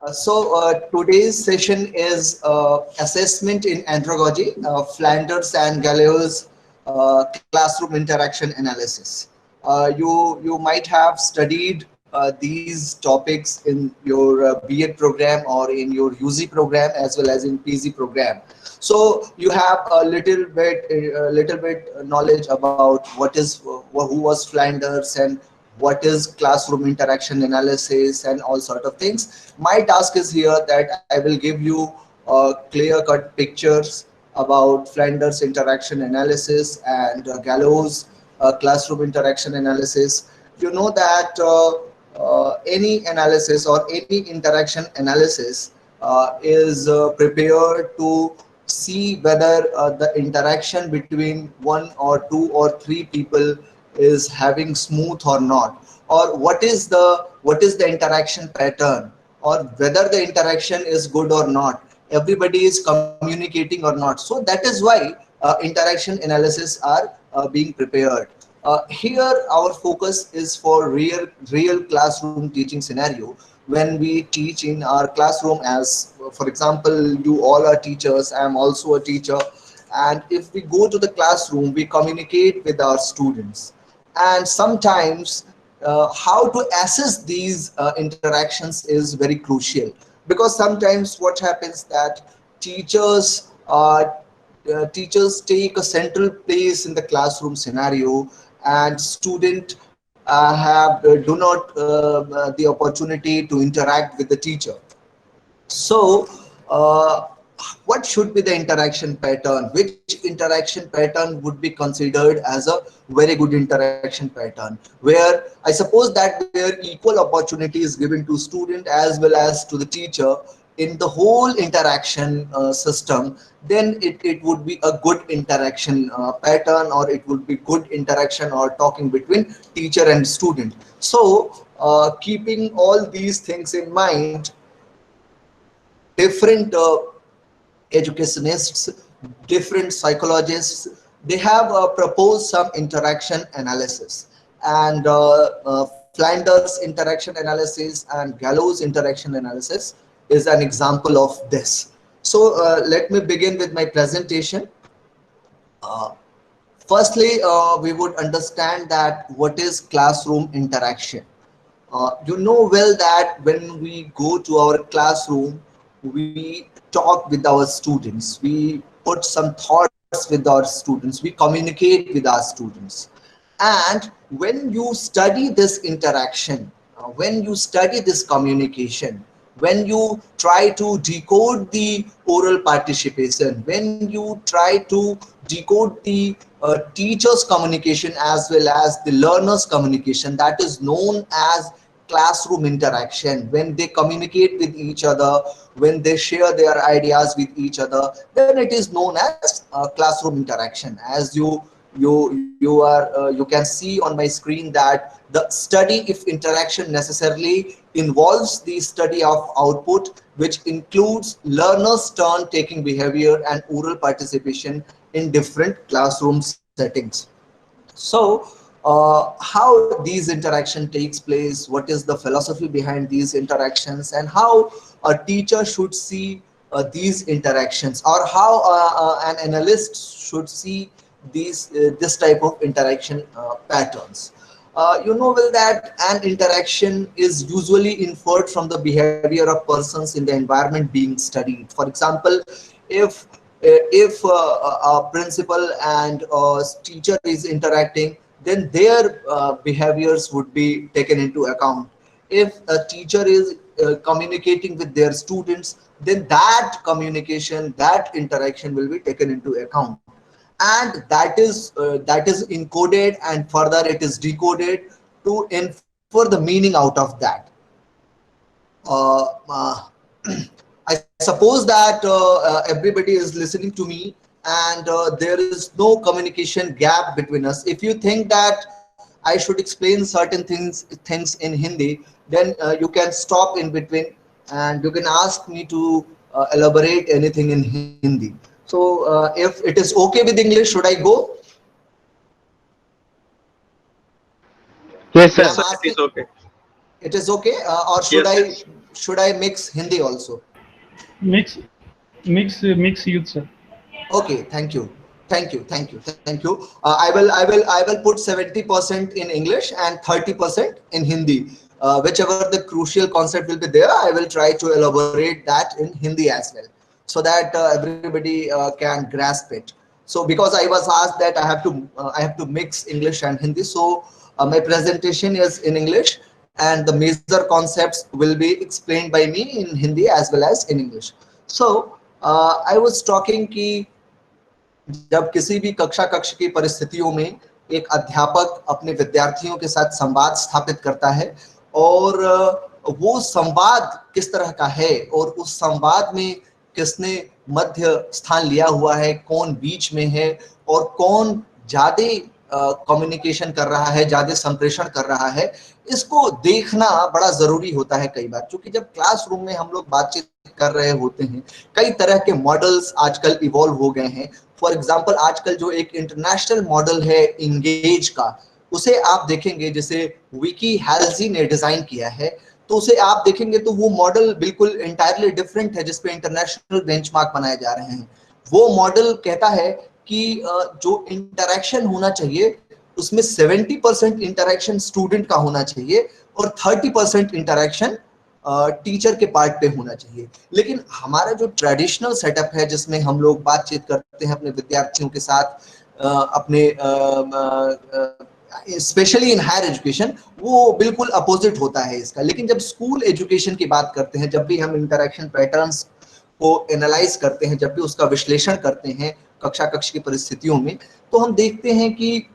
Today's session is assessment in andragogy, Flanders and Gallows classroom interaction analysis. You might have studied these topics in your B.Ed program or in your UZ program as well as in PG program. So you have a little bit knowledge about who was Flanders and what is classroom interaction analysis and all sort of things. My task is here that I will give you clear cut pictures about Flanders interaction analysis and Gallows classroom interaction analysis. You know that any analysis or any interaction analysis is prepared to see whether the interaction between one or two or three people is having smooth or not, or what is the interaction pattern, or whether the interaction is good or not, everybody is communicating or not. So that is why interaction analysis are being prepared. Here our focus is for real classroom teaching scenario. When we teach in our classroom, as for example, you all are teachers, I am also a teacher, and if we go to the classroom, we communicate with our students. And sometimes how to assess these interactions is very crucial, because sometimes what happens that teachers teachers take a central place in the classroom scenario, and student have do not the opportunity to interact with the teacher. So, what should be the interaction pattern? Which interaction pattern would be considered as a very good interaction pattern? Where I suppose that where equal opportunity is given to student as well as to the teacher in the whole interaction system, then it would be a good interaction pattern, or it would be good interaction or talking between teacher and student. So, keeping all these things in mind, different educationists, different psychologists, they have proposed some interaction analysis. And Flanders interaction analysis and Gallows interaction analysis is an example of this. So let me begin with my presentation. Uh, Firstly, we would understand that what is classroom interaction. You know well that when we go to our classroom, we talk with our students, we put some thoughts with our students, we communicate with our students. And when you study this interaction, when you study this communication, when you try to decode the oral participation, when you try to decode the teacher's communication as well as the learner's communication, that is known as classroom interaction. When they communicate with each other, when they share their ideas with each other, then it is known as classroom interaction. As you can see on my screen that the study if interaction necessarily involves the study of output, which includes learners turn taking behavior and oral participation in different classroom settings. So how these interaction takes place, what is the philosophy behind these interactions, and how a teacher should see these interactions, or how an analyst should see these this type of interaction patterns. You know well that an interaction is usually inferred from the behavior of persons in the environment being studied. For example, if a principal and a teacher is interacting, then their behaviors would be taken into account. If a teacher is communicating with their students, then that communication, that interaction will be taken into account, and that is encoded and further it is decoded to infer the meaning out of that. uh, uh, I suppose that everybody is listening to me, and there is no communication gap between us. If you think that I should explain certain things in Hindi, then you can stop in between and you can ask me to elaborate anything in Hindi. So if it is okay with English, should I go? Yes, When sir. I'm Yes, sir, it asking, is okay. it is okay, or should Yes, I yes. should I mix Hindi also? Mix, mix youth, sir. Okay, thank you. Thank you. I will put 70% in English and 30% in Hindi. Whichever the crucial concept will be there, I will try to elaborate that in Hindi as well, so that everybody can grasp it. So because I was asked that I have to mix English and Hindi, so my presentation is in English and the major concepts will be explained by me in Hindi as well as in English. So I was talking कि जब किसी भी कक्षा कक्ष की परिस्थितियों में एक अध्यापक अपने विद्यार्थियों के साथ संवाद स्थापित करता है और वो संवाद किस तरह का है और उस संवाद में किसने मध्य स्थान लिया हुआ है, कौन बीच में है और कौन ज्यादा कम्युनिकेशन कर रहा है, ज्यादा संप्रेषण कर रहा है, इसको देखना बड़ा जरूरी होता है कई बार। क्योंकि जब क्लासरूम में हम लोग बातचीत कर रहे होते हैं, कई तरह के मॉडल्स आजकल इवॉल्व हो गए हैं। फॉर एग्जाम्पल आजकल जो एक इंटरनेशनल मॉडल है इंगेज का, उसे आप देखेंगे जैसे विकी हैल्जी ने डिजाइन किया है, तो उसे आप देखेंगे तो वो मॉडल बिल्कुल इंटायरली डिफरेंट है जिसपे इंटरनेशनल बेंचमार्क बनाए जा रहे हैं। वो मॉडल कहता है कि जो इंटरेक्शन होना चाहिए उसमें 70% इंटरेक्शन स्टूडेंट का होना चाहिए और 30% इंटरेक्शन टीचर के पार्ट पे होना चाहिए। लेकिन हमारा जो ट्रेडिशनल सेटअप है जिसमें हम लोग बातचीत करते हैं अपने विद्यार्थियों के साथ, अपने स्पेशली इन हायर एजुकेशन, वो बिल्कुल अपोजिट होता है इसका। लेकिन जब स्कूल एजुकेशन की बात करते हैं, जब भी हम इंटरेक्शन पैटर्न्स को एनालाइज करते हैं, जब भी उसका विश्लेषण करते हैं कक्षा कक्ष की परिस्थितियों में, तो हम देखते हैं कि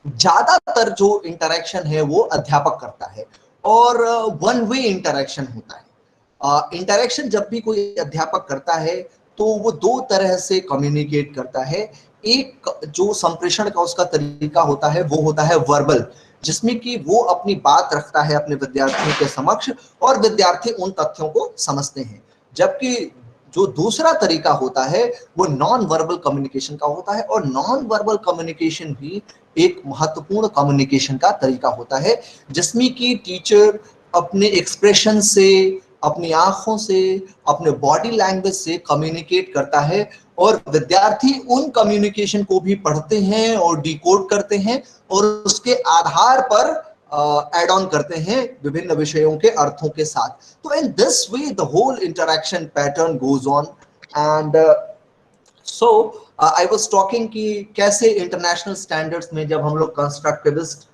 ज्यादातर जो इंटरेक्शन है वो अध्यापक करता है और वन वे इंटरेक्शन होता है। इंटरेक्शन जब भी कोई अध्यापक करता है तो वो दो तरह से कम्युनिकेट करता है। एक जो संप्रेषण का उसका तरीका होता है वो होता है वर्बल, जिसमें कि वो अपनी बात रखता है अपने विद्यार्थियों के समक्ष और विद्यार्थी उन तथ्यों को समझते हैं। जबकि जो दूसरा तरीका होता है वो नॉन वर्बल कम्युनिकेशन का होता है, और नॉन वर्बल कम्युनिकेशन भी एक महत्वपूर्ण कम्युनिकेशन का तरीका होता है, जिसमें कि टीचर अपने एक्सप्रेशन से, अपनी आंखों से, अपने बॉडी लैंग्वेज से कम्युनिकेट करता है और विद्यार्थी उन कम्युनिकेशन को भी पढ़ते हैं और डिकोड करते हैं और उसके आधार पर एड ऑन करते हैं विभिन्न विषयों के अर्थों के साथ। तो in this way the whole interaction pattern goes on. And so I was talking कि कैसे इंटरनेशनल स्टैंडर्ड्स में जब हम लोग कंस्ट्रक्टिविस्ट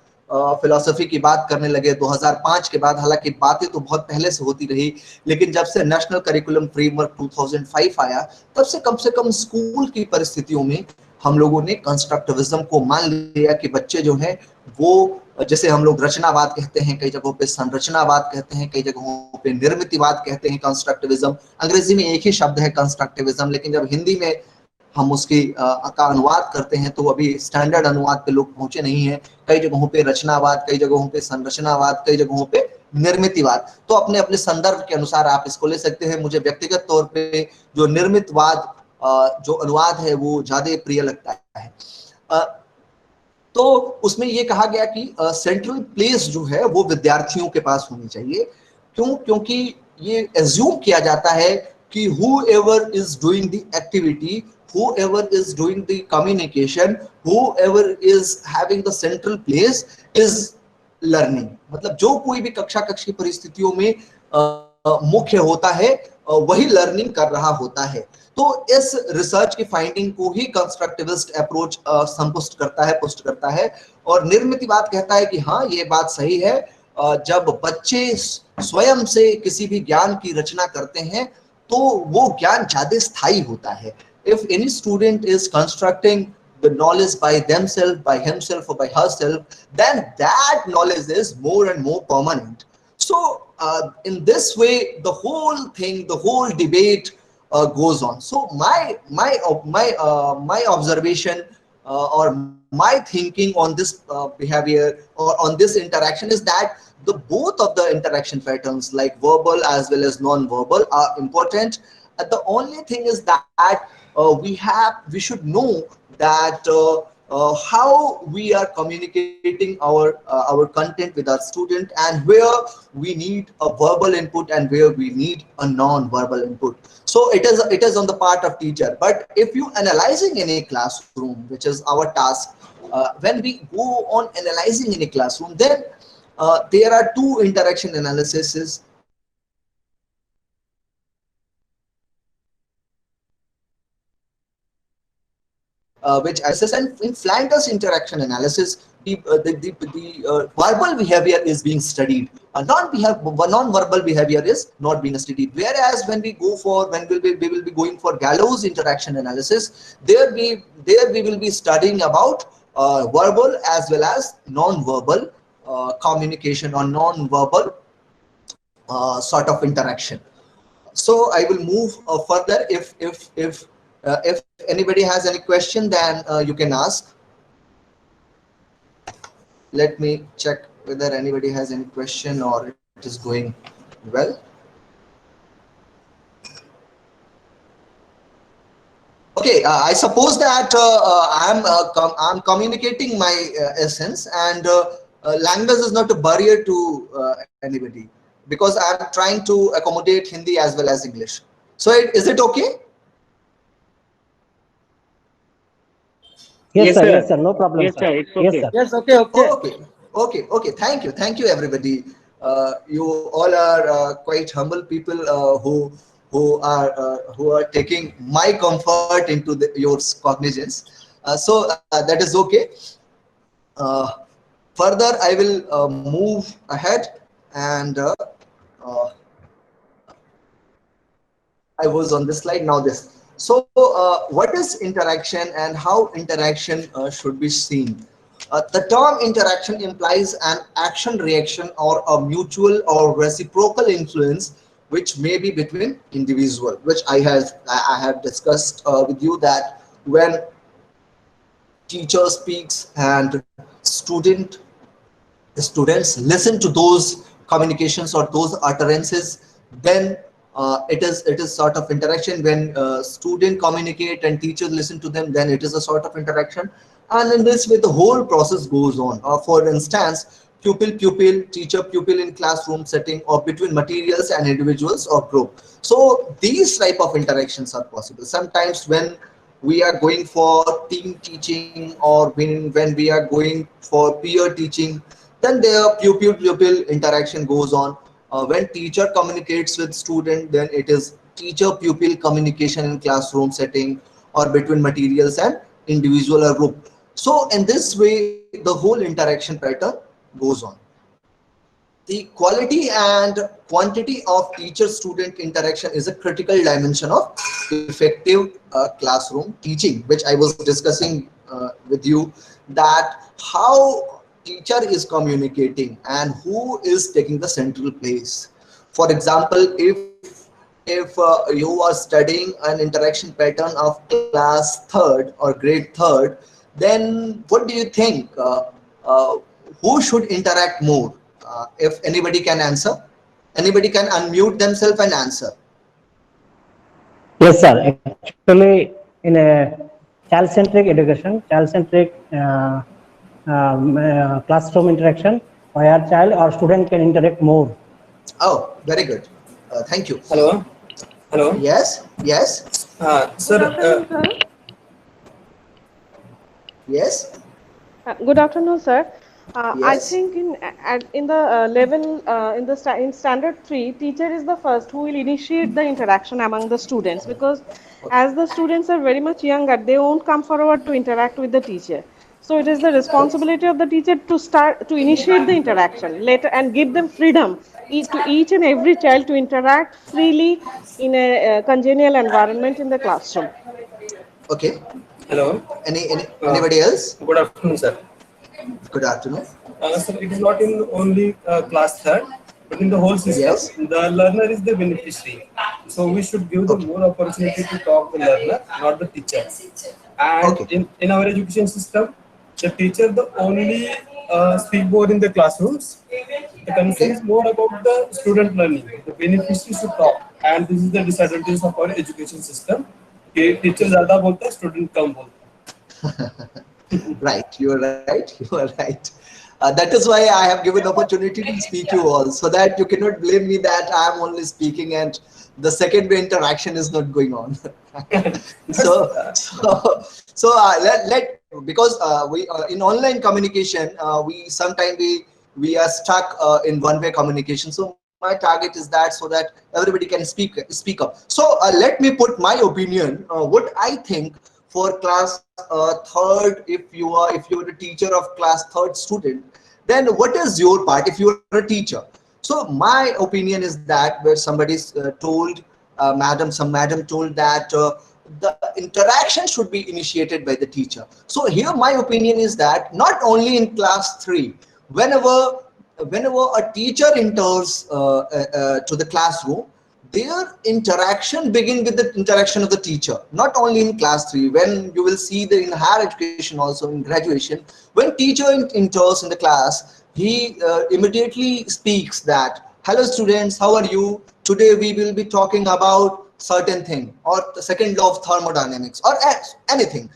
फिलोसफी की बात करने लगे 2005 के बाद, हालांकि बातें तो बहुत पहले से होती रही, लेकिन जब से नेशनल करिकुलम फ्रेमवर्क 2005 आया तब से कम स्कूल की परिस्थितियों में हम लोगों ने कंस्ट्रक्टिविज्म को मान लिया कि बच्चे जो हैं वो, जैसे हम लोग रचनावाद कहते हैं, कई जगहों पे संरचनावाद कहते हैं, कई जगहों पे निर्मितिवाद कहते हैं कंस्ट्रक्टिविज्म। अंग्रेजी में एक ही शब्द है कंस्ट्रक्टिविज्म, लेकिन जब हिंदी में हम उसकी का अनुवाद करते हैं तो अभी स्टैंडर्ड अनुवाद पे लोग पहुंचे नहीं हैं। कई जगहों पे रचनावाद, कई जगहों पे संरचनावाद, कई जगहों पे निर्मितिवाद। तो अपने अपने संदर्भ के अनुसार आप इसको ले सकते हैं। मुझे व्यक्तिगत तौर पे जो निर्मितवाद जो अनुवाद है वो ज्यादा प्रिय लगता है। तो उसमें ये कहा गया कि सेंट्रल प्लेस जो है वो विद्यार्थियों के पास होनी चाहिए। क्यों? क्योंकि ये एज्यूम किया जाता है कि whoever is doing the activity, whoever is doing the communication, whoever is having the central place is learning। मतलब जो कोई भी कक्षा कक्ष की परिस्थितियों में मुख्य होता है वही लर्निंग कर रहा होता है। तो इस रिसर्च की फाइंडिंग को ही कंस्ट्रक्टिविस्ट अप्रोच संपुष्ट करता है, पुष्ट करता है। और निर्मितिवाद कहता है कि हाँ ये बात सही है, जब बच्चे स्वयं से किसी भी ज्ञान की रचना करते हैं तो वो ज्ञान ज्यादा स्थायी होता है। If any student is constructing the knowledge by themselves, by himself or by herself, then that knowledge is more and more permanent. So in this way the whole thing, the whole debate goes on. So my observation or my thinking on this behavior or on this interaction is that the both of the interaction patterns like verbal as well as non-verbal are important. The only thing is that we should know that how we are communicating our content with our student, and where we need a verbal input and where we need a non-verbal input. So it is on the part of teacher. But if you analyzing in a classroom, which is our task, when we go on analyzing in a classroom, then there are two interaction analyses which assess. And in Flanders interaction analysis, the verbal behavior is being studied. Non-verbal behavior is not being studied. Whereas when we go for we will be going for Gallows interaction analysis, there we will be studying about verbal as well as non-verbal communication or non-verbal sort of interaction. So I will move further. If anybody has any question, then you can ask. Let me check whether anybody has any question or it is going well. Okay, I suppose that I'm communicating my essence, and language is not a barrier to anybody, because I'm trying to accommodate Hindi as well as English. So is it okay? Yes, sir. Yes, sir. No problem. Yes, sir. It's okay. Yes, sir. Yes, okay. Okay. Thank you, everybody. You all are quite humble people who are taking my comfort into your cognizance. So that is okay. Further, I will move ahead, and I was on this slide, now this. So what is interaction and how interaction should be seen? The term interaction implies an action reaction or a mutual or reciprocal influence which may be between individual, which I have discussed with you, that when teacher speaks and students listen to those communications or those utterances, then it is sort of interaction. When student communicate and teachers listen to them, then it is a sort of interaction. And in this way the whole process goes on. For instance, pupil, teacher pupil in classroom setting, or between materials and individuals or group. So these type of interactions are possible. Sometimes when we are going for team teaching, or when we are going for peer teaching, then their pupil interaction goes on. When teacher communicates with student, then it is teacher pupil communication in classroom setting, or between materials and individual or group. So in this way the whole interaction pattern goes on. The quality and quantity of teacher-student interaction is a critical dimension of effective classroom teaching, which I was discussing with you, that how teacher is communicating and who is taking the central place. For example, if you are studying an interaction pattern of class 3rd or grade 3rd, then what do you think? Who should interact more? If anybody can answer, anybody can unmute themselves and answer. Yes, sir. Actually, in a child-centric education, child-centric classroom interaction, where child or student can interact more. Oh, very good. Thank you. Hello. Yes. Sir. Yes. Good afternoon, sir. Yes. I think in the level in standard 3, teacher is the first who will initiate the interaction among the students, because as the students are very much younger, they won't come forward to interact with the teacher. So it is the responsibility of the teacher to initiate the interaction later and give them freedom to each and every child to interact freely in a congenial environment in the classroom. Okay. Hello. Anybody else? Good afternoon, sir. Good afternoon. Sir, it is not in only class 3rd, but in the whole system. Yes. The learner is the beneficiary. So we should give them more opportunity to talk to the learner, not the teacher. And Okay. in our education system, the teacher the only speak more in the classrooms. The concern is more about the student learning. The beneficiary should talk, and this is the disadvantage of our education system. कि teacher ज्यादा बोलता है, student कम बोलता है. Right, you are right. You are right. That is why I have given opportunity to speak you all, so that you cannot blame me that I am only speaking and the secondary interaction is not going on. Let because we in online communication we sometimes we are stuck in one-way communication. So my target is that so that everybody can speak up. So let me put my opinion. What I think for class third, if you're a teacher of class third student, then what is your part if you're a teacher? So my opinion is that where somebody's told some madam told that the interaction should be initiated by the teacher. So here my opinion is that not only in class 3, whenever a teacher enters to the classroom, their interaction begin with the interaction of the teacher. Not only in class 3, when you will see the in higher education, also in graduation, when teacher enters in the class, he immediately speaks that, hello students, how are you? Today we will be talking about certain thing, or the second law of thermodynamics, or anything.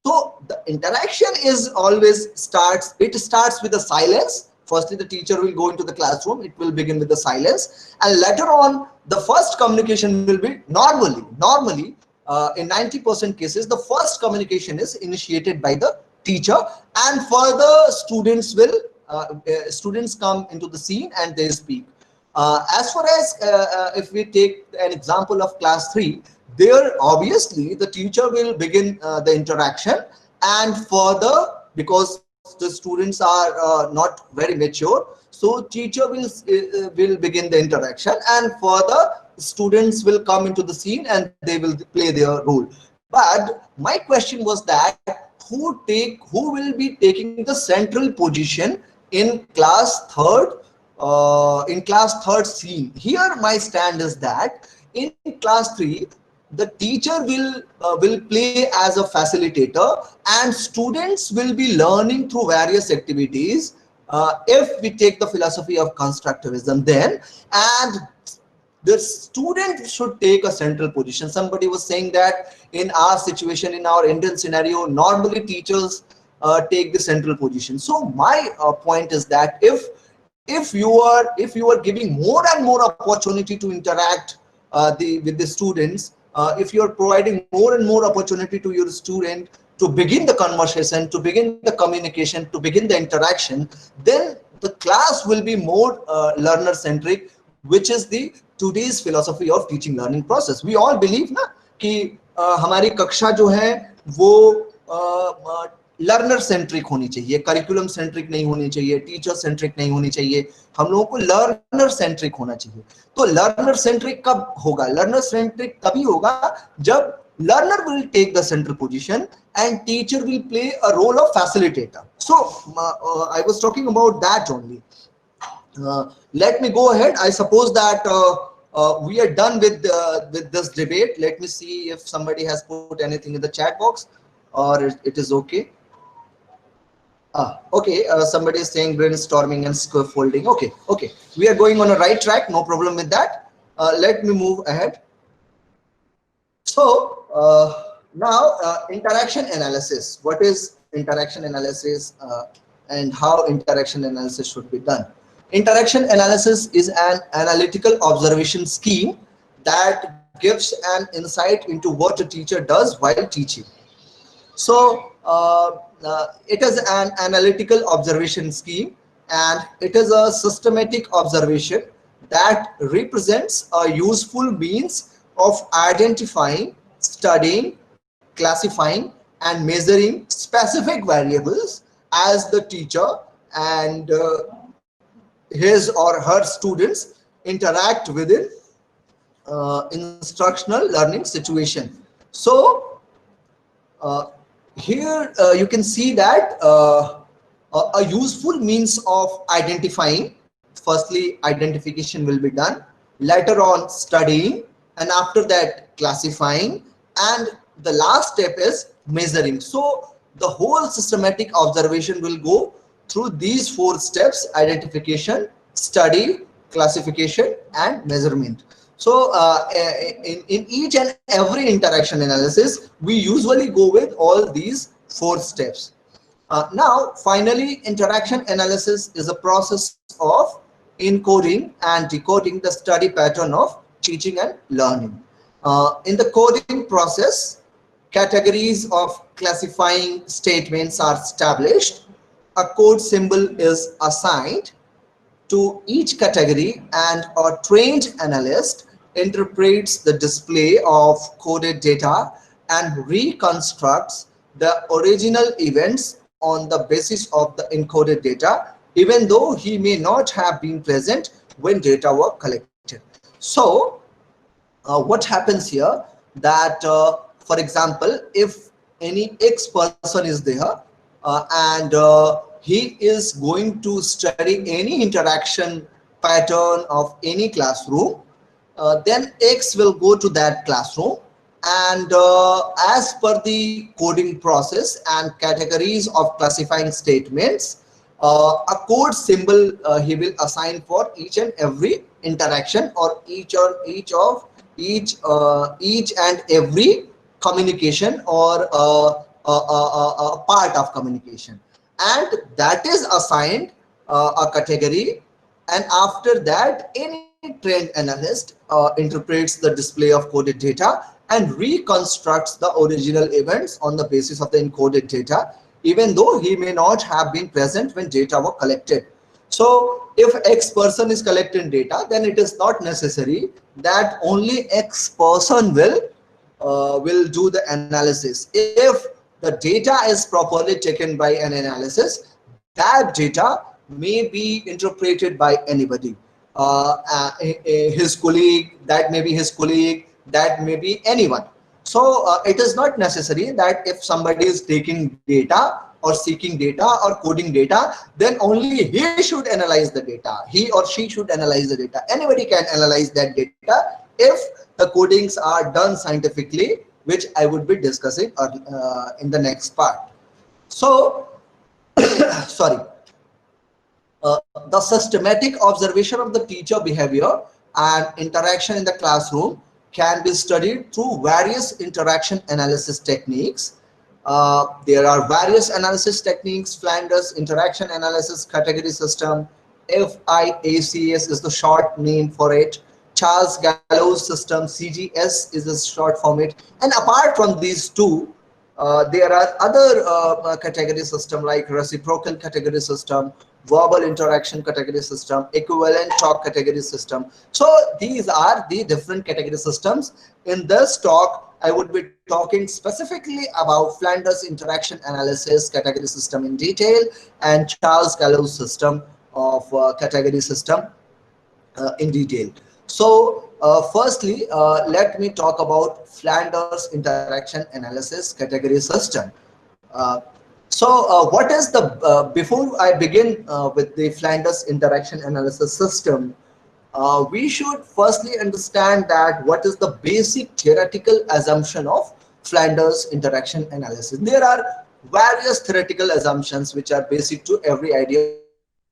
So the interaction is always starts with the silence. Firstly, the teacher will go into the classroom, it will begin with the silence, and later on the first communication will be normally in 90% cases the first communication is initiated by the teacher, and further students come into the scene and they speak. As far as if we take an example of class 3, there obviously the teacher will begin the interaction, and further, because the students are not very mature, so teacher will begin the interaction, and further students will come into the scene and they will play their role. But my question was that who will be taking the central position in class third scene? Here my stand is that in class 3 the teacher will play as a facilitator, and students will be learning through various activities. If we take the philosophy of constructivism, then, and the student should take a central position. Somebody was saying that in our situation, in our Indian scenario, normally teachers take the central position. So my point is that if you are giving more and more opportunity to interact with the students, if you are providing more and more opportunity to your student to begin the conversation, to begin the communication, to begin the interaction, then the class will be more learner centric, which is the today's philosophy of teaching learning process. We all believe ना कि हमारी कक्षा जो है वो learner centric होनी चाहिए, curriculum centric नहीं होनी चाहिए, टीचर सेंट्रिक नहीं होनी चाहिए, हम लोगों को लर्नर सेंट्रिक होना चाहिए. तो लर्नर सेंट्रिक कब होगा? लर्नर सेंट्रिक तभी होगा जब learner will take the central position and teacher will play a role of facilitator. So I was talking about that only. Let me go ahead. I suppose that we are done with this debate. Let me see if somebody has put anything in the chat box, or it is okay. Okay, somebody is saying brainstorming and scaffolding. Okay, we are going on a right track, no problem with that. Let me move ahead. So now interaction analysis. What is interaction analysis and how interaction analysis should be done? Interaction analysis is an analytical observation scheme that gives an insight into what a teacher does while teaching. So it is an analytical observation scheme, and it is a systematic observation that represents a useful means of identifying, studying, classifying, and measuring specific variables as the teacher and his or her students interact within instructional learning situation. So here you can see that a useful means of identifying. Firstly, identification will be done, later on studying, and after that classifying, and the last step is measuring. So the whole systematic observation will go through these 4 steps: identification, study, classification, and measurement. So in each and every interaction analysis, we usually go with all these 4 steps. Now, finally, interaction analysis is a process of encoding and decoding the study pattern of teaching and learning. In the coding process, categories of classifying statements are established. A code symbol is assigned to each category, and a trained analyst interprets the display of coded data and reconstructs the original events on the basis of the encoded data, even though he may not have been present when data were collected. So what happens here, that for example, if any X person is there and he is going to study any interaction pattern of any classroom, then X will go to that classroom, and as per the coding process and categories of classifying statements, a code symbol he will assign for each and every interaction, or each and every communication, or part of communication, and that is assigned a category. And after that, any trained analyst interprets the display of coded data and reconstructs the original events on the basis of the encoded data, even though he may not have been present when data were collected. So if X person is collecting data, then it is not necessary that only X person will do the analysis. If the data is properly taken by an analysis, that data may be interpreted by anybody, his colleague, that may be his colleague, that may be anyone. So it is not necessary that if somebody is taking data or seeking data or coding data, then only he should analyze the data, he or she should analyze the data. Anybody can analyze that data if the codings are done scientifically, which I would be discussing in the next part. So sorry, the systematic observation of the teacher behavior and interaction in the classroom can be studied through various interaction analysis techniques. There are various analysis techniques: Flanders interaction analysis, category system, FIACS is the short name for it, Charles Gallows system, CGS is the short form it. And apart from these two, there are other category system like reciprocal category system, verbal interaction category system, equivalent talk category system. So these are the different category systems. In this talk, I would be talking specifically about Flanders interaction analysis category system in detail, and Charles Gallows system of category system in detail. So firstly, let me talk about Flanders interaction analysis category system. What is the, before I begin with the Flanders interaction analysis system, we should firstly understand that what is the basic theoretical assumption of Flanders interaction analysis. There are various theoretical assumptions which are basic to every idea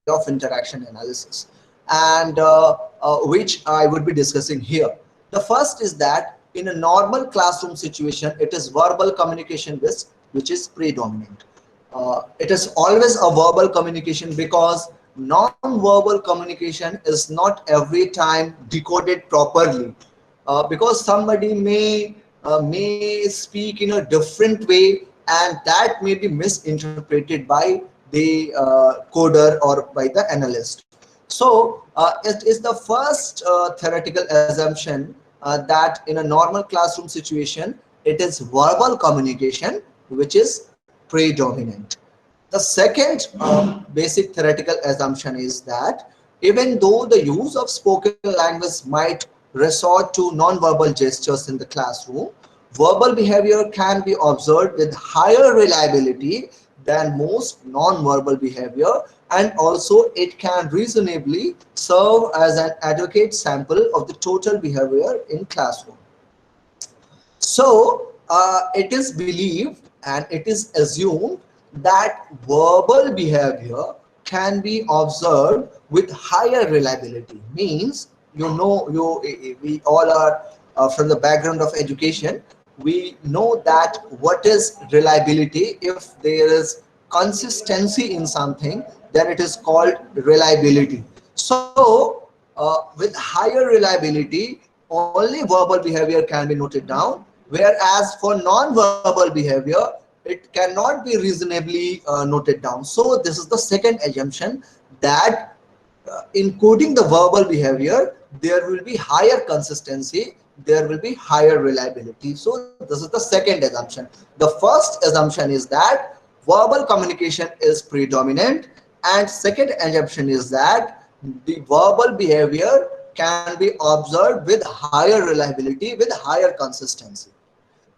of interaction analysis, and which I would be discussing here. The first is that in a normal classroom situation, it is verbal communication based, which is predominant. It is always a verbal communication, because non-verbal communication is not every time decoded properly, because somebody may speak in a different way, and that may be misinterpreted by the coder or by the analyst. So it is the first theoretical assumption that in a normal classroom situation, it is verbal communication which is predominant. The second basic theoretical assumption is that even though the use of spoken language might resort to non-verbal gestures in the classroom, verbal behavior can be observed with higher reliability than most non-verbal behavior, and also it can reasonably serve as an adequate sample of the total behavior in classroom. So it is believed and it is assumed that verbal behavior can be observed with higher reliability. Means, we all are from the background of education, we know that what is reliability. If there is consistency in something, then it is called reliability. So with higher reliability, only verbal behavior can be noted down, whereas for non-verbal behavior, it cannot be reasonably noted down. So this is the second assumption, that in coding the verbal behavior, there will be higher consistency, there will be higher reliability. So this is the second assumption. The first assumption is that verbal communication is predominant, and second assumption is that the verbal behavior can be observed with higher reliability, with higher consistency.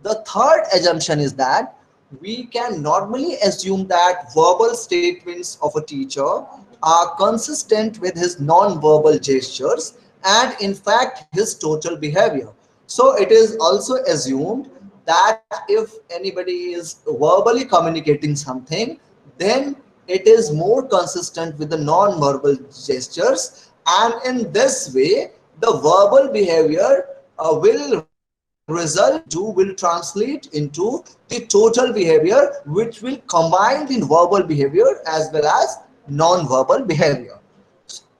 The third assumption is that we can normally assume that verbal statements of a teacher are consistent with his non-verbal gestures and in fact his total behavior. So it is also assumed that if anybody is verbally communicating something, then it is more consistent with the non-verbal gestures, and in this way the verbal behavior will will translate into the total behavior, which will combine the verbal behavior as well as non-verbal behavior.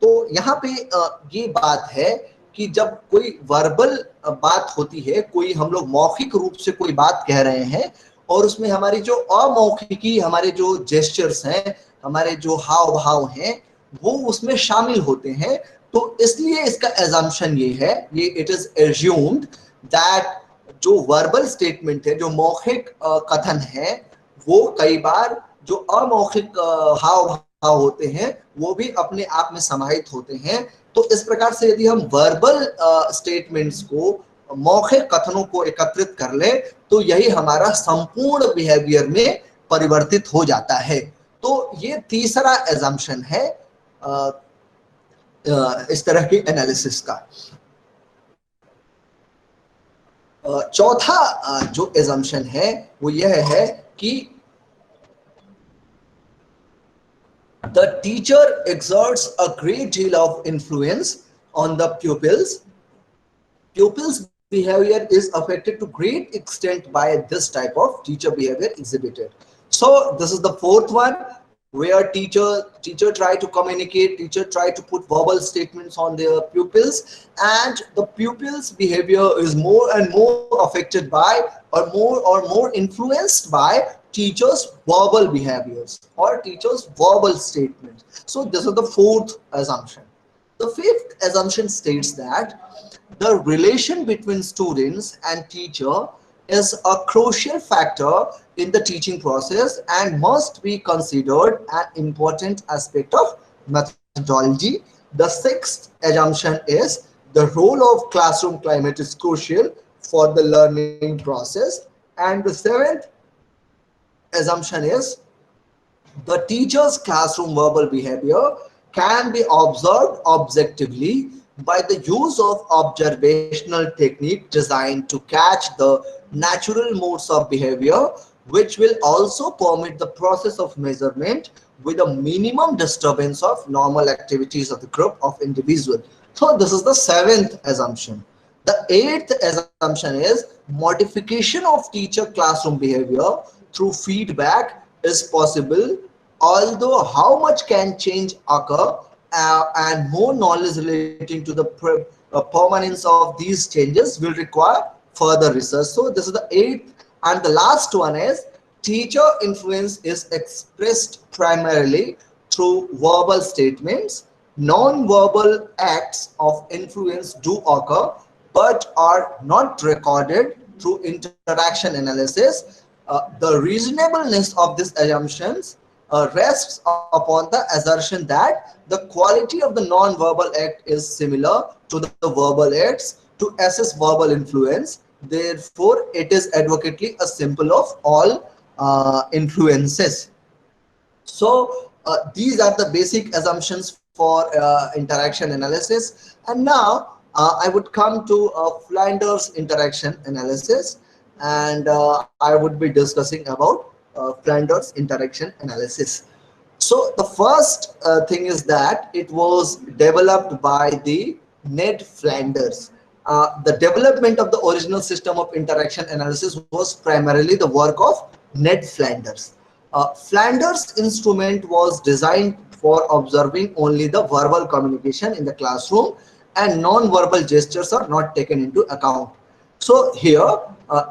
तो यहाँ पे ये बात है कि जब कोई verbal बात होती है, कोई हम लोग मौखिक रूप से कोई बात कह रहे हैं और उसमें हमारी जो अमौखिकी, हमारे जो जेस्चर्स हैं, हमारे जो हाव भाव हैं, वो उसमें शामिल होते हैं, तो इसलिए इसका assumption ये है, ये it is assumed that जो वर्बल स्टेटमेंट है, जो मौखिक कथन है, वो कई बार जो अमौखिक हाव भाव होते हैं वो भी अपने आप में समाहित होते हैं। तो इस प्रकार से यदि हम वर्बल स्टेटमेंट्स को, मौखिक कथनों को एकत्रित कर ले, तो यही हमारा संपूर्ण बिहेवियर में परिवर्तित हो जाता है। तो ये तीसरा assumption है इस तरह के एनालिसिस का। चौथा जो assumption है वो यह है कि the teacher exerts a great deal of influence on the pupils. Pupils' behavior is affected to great extent by this type of teacher behavior exhibited. So this is the fourth one, where teacher try to communicate, teacher try to put verbal statements on their pupils, and the pupils' behavior is more and more affected by or more influenced by teachers' verbal behaviors or teachers' verbal statements. So this is the fourth assumption. The fifth assumption states that the relation between students and teacher is a crucial factor in the teaching process and must be considered an important aspect of methodology. The sixth assumption is the role of classroom climate is crucial for the learning process. And the seventh assumption is the teacher's classroom verbal behavior can be observed objectively by the use of observational technique designed to catch the natural modes of behavior, which will also permit the process of measurement with a minimum disturbance of normal activities of the group of individuals. So this is the seventh assumption. The eighth assumption is modification of teacher classroom behavior through feedback is possible, although how much can change occur and more knowledge relating to the permanence of these changes will require further research. So this is the eighth. And the last one is teacher influence is expressed primarily through verbal statements. Non-verbal acts of influence do occur but are not recorded through interaction analysis. The reasonableness of these assumptions rests upon the assertion that the quality of the non-verbal act is similar to the verbal acts to assess verbal influence. Therefore, it is advocaatly a symbol of all influences. So these are the basic assumptions for interaction analysis. And now I would come to Flinders interaction analysis, and I would be discussing about Flinders interaction analysis. So the first thing is that it was developed by the Ned Flanders. The development of the original system of interaction analysis was primarily the work of Ned Flanders. Flanders instrument was designed for observing only the verbal communication in the classroom, and non-verbal gestures are not taken into account. So here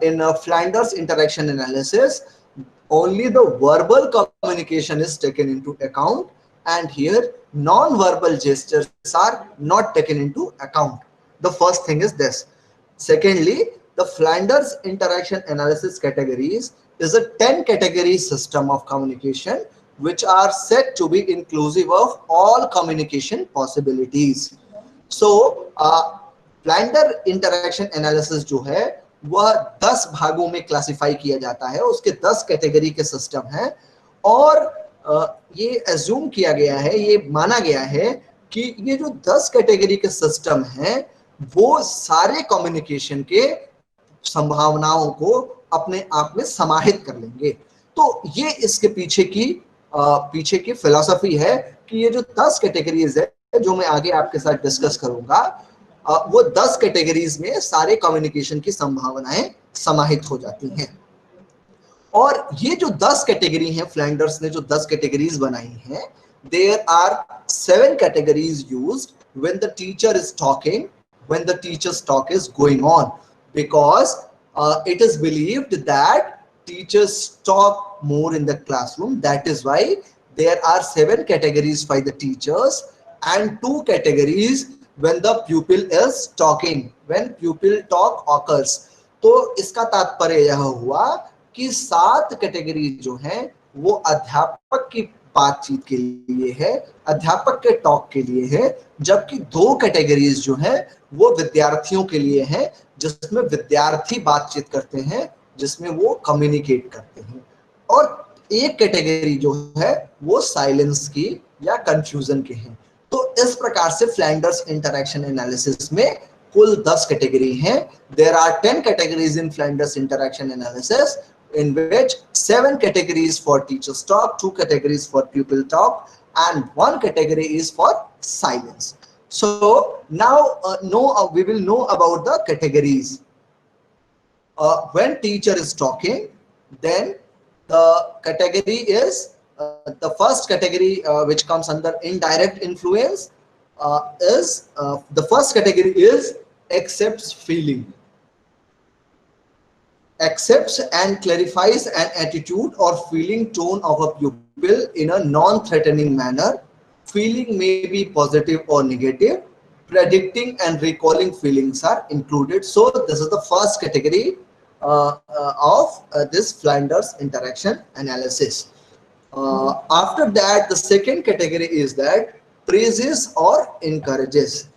in Flanders interaction analysis, only the verbal communication is taken into account, and here non-verbal gestures are not taken into account. The first thing is this. Secondly, the Flanders interaction analysis categories is a 10 category system of communication which are said to be inclusive of all communication possibilities. So Flanders interaction analysis जो है वह 10 भागों में classify किया जाता है, उसके 10 category के सिस्टम हैं, और ये एज्यूम किया गया है, ये माना गया है कि ये जो 10 कैटेगरी के सिस्टम हैं वो सारे कम्युनिकेशन के संभावनाओं को अपने आप में समाहित कर लेंगे। तो ये इसके पीछे की फिलॉसफी है कि ये जो 10 कैटेगरीज है जो मैं आगे आपके साथ डिस्कस करूंगा, वो 10 कैटेगरीज में सारे कम्युनिकेशन की संभावनाएं समाहित हो जाती हैं। और ये जो 10 कैटेगरी हैं, फ्लैंडर्स ने जो 10 कैटेगरीज बनाई हैं, there are 7 categories used when the teacher is talking, when the teachers talk is going on, because it is believed that teachers talk more in the classroom. That is why there are 7 categories by the teachers and 2 categories when the pupil is talking, when pupil talk occurs. तो इसका तात्पर्य यह हुआ कि 7 category जो हैं वो अध्यापक की बातचीत के लिए है, अध्यापक के टॉक के लिए है, जबकि 2 कैटेगरीज जो हैं वो विद्यार्थियों के लिए है, जिसमें विद्यार्थी बातचीत करते हैं, जिसमें वो कम्युनिकेट करते हैं, और एक कैटेगरी जो है वो साइलेंस की या कंफ्यूजन के हैं। तो इस प्रकार से फ्लैंडर्स इंटरैक्शन एनालिसिस में कुल 10 कैटेगरी हैं। There are 10 categories in Flanders interaction analysis, in which 7 categories for teachers talk, 2 categories for pupil talk, and 1 category is for silence. So now we will know about the categories. When teacher is talking, then the category is the first category which comes under indirect influence is the first category is accepts feeling. Accepts and clarifies an attitude or feeling tone of a pupil in a non-threatening manner. Feeling may be positive or negative. Predicting and recalling feelings are included. So this is the first category of this Flanders interaction analysis. After that, the second category is that praises or encourages.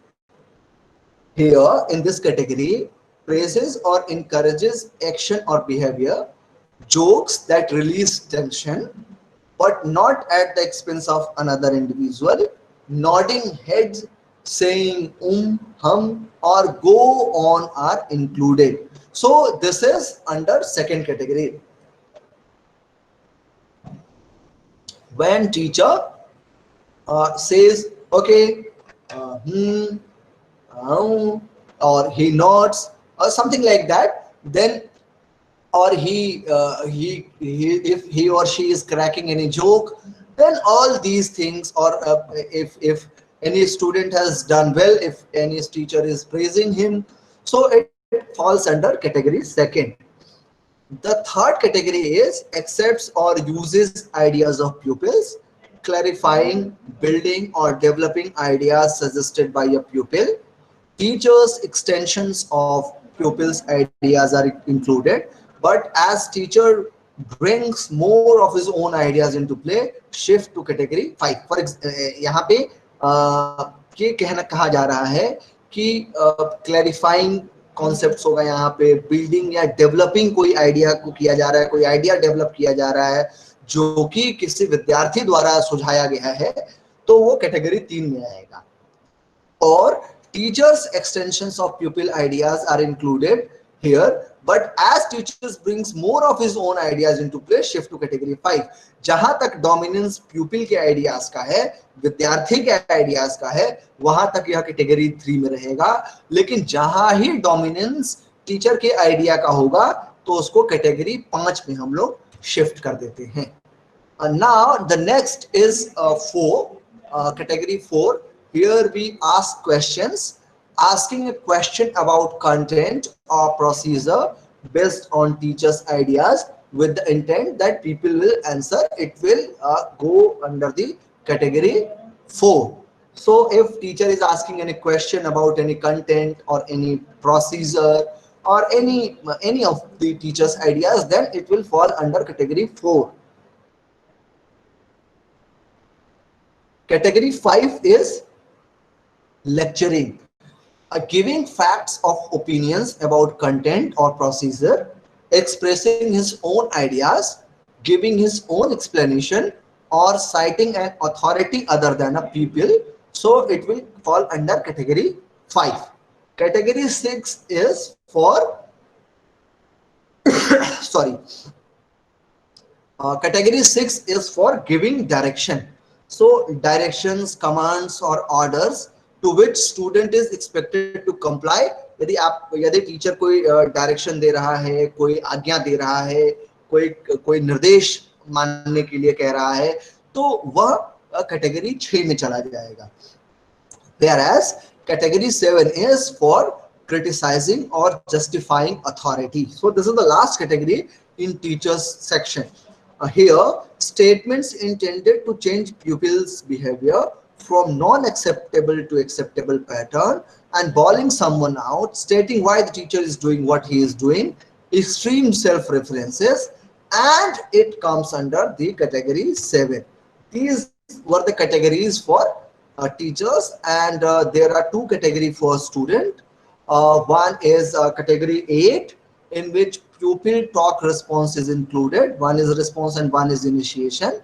Here in this category, praises or encourages action or behavior, jokes that release tension but not at the expense of another individual, nodding heads, saying hum or go on are included. So this is under second category. When teacher says okay, or he nods or something like that, then or if he or she is cracking any joke, then all these things, or if any student has done well, if any teacher is praising him, so it falls under category second. The third category is accepts or uses ideas of pupils, clarifying, building or developing ideas suggested by a pupil. Teachers' extensions of pupils' ideas are included, but as teacher brings more of his own ideas into play, shift to category 5. For यहाँ पे ये कहा जा रहा है कि clarifying concepts होगा, यहाँ पे building या developing कोई idea को किया जा रहा है, कोई idea develop किया जा रहा है जो कि किसी विद्यार्थी द्वारा सुझाया गया है, तो वो category 3 में आएगा। और teachers' extensions of pupil ideas are included here, but as teachers brings more of his own ideas into play, shift to category 5. जहां तक dominance pupil के ideas का है, विद्यार्थी के ideas का है, वहां तक यह category 3 में रहेगा, लेकिन जहां ही dominance teacher के idea का होगा तो उसको category 5 में हम लोग shift कर देते हैं। Now the next is 4, category 4. Here we ask questions, asking a question about content or procedure based on teachers' ideas with the intent that people will answer. It will go under the category 4. So if teacher is asking any question about any content or any procedure or any of the teachers' ideas, then it will fall under category 4. Category 5 is lecturing, giving facts of opinions about content or procedure, expressing his own ideas, giving his own explanation, or citing an authority other than a pupil. So it will fall under category 5. Category 6 is for sorry. Category 6 is for giving direction. So directions, commands or orders to which student is expected to comply. यदि teacher कोई direction दे रहा है, कोई आज्ञा दे रहा है, कोई निर्देश मानने के लिए कह रहा है, तो वह कैटेगरी 6 में चला जाएगा. Whereas category 7 is for criticizing or justifying authority. So this is the last category in teachers section. Here, statements intended to change pupils' behavior from non-acceptable to acceptable pattern and bawling someone out, stating why the teacher is doing what he is doing, extreme self-references, and it comes under the category 7. These were the categories for teachers, and there are 2 categories for student. One is category 8, in which pupil talk response is included. One is response and one is initiation.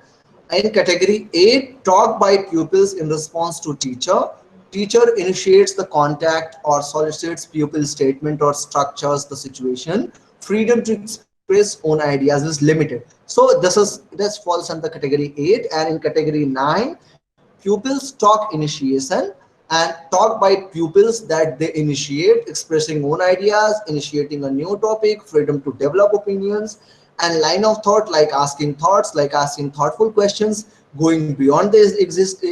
In category 8, talk by pupils in response to teacher. Teacher initiates the contact or solicits pupil statement or structures the situation. Freedom to express own ideas is limited. So this falls under category 8. And in category 9, pupils talk initiation and talk by pupils that they initiate, expressing own ideas, initiating a new topic, freedom to develop opinions, and line of thought like asking thoughts, like asking thoughtful questions, going beyond the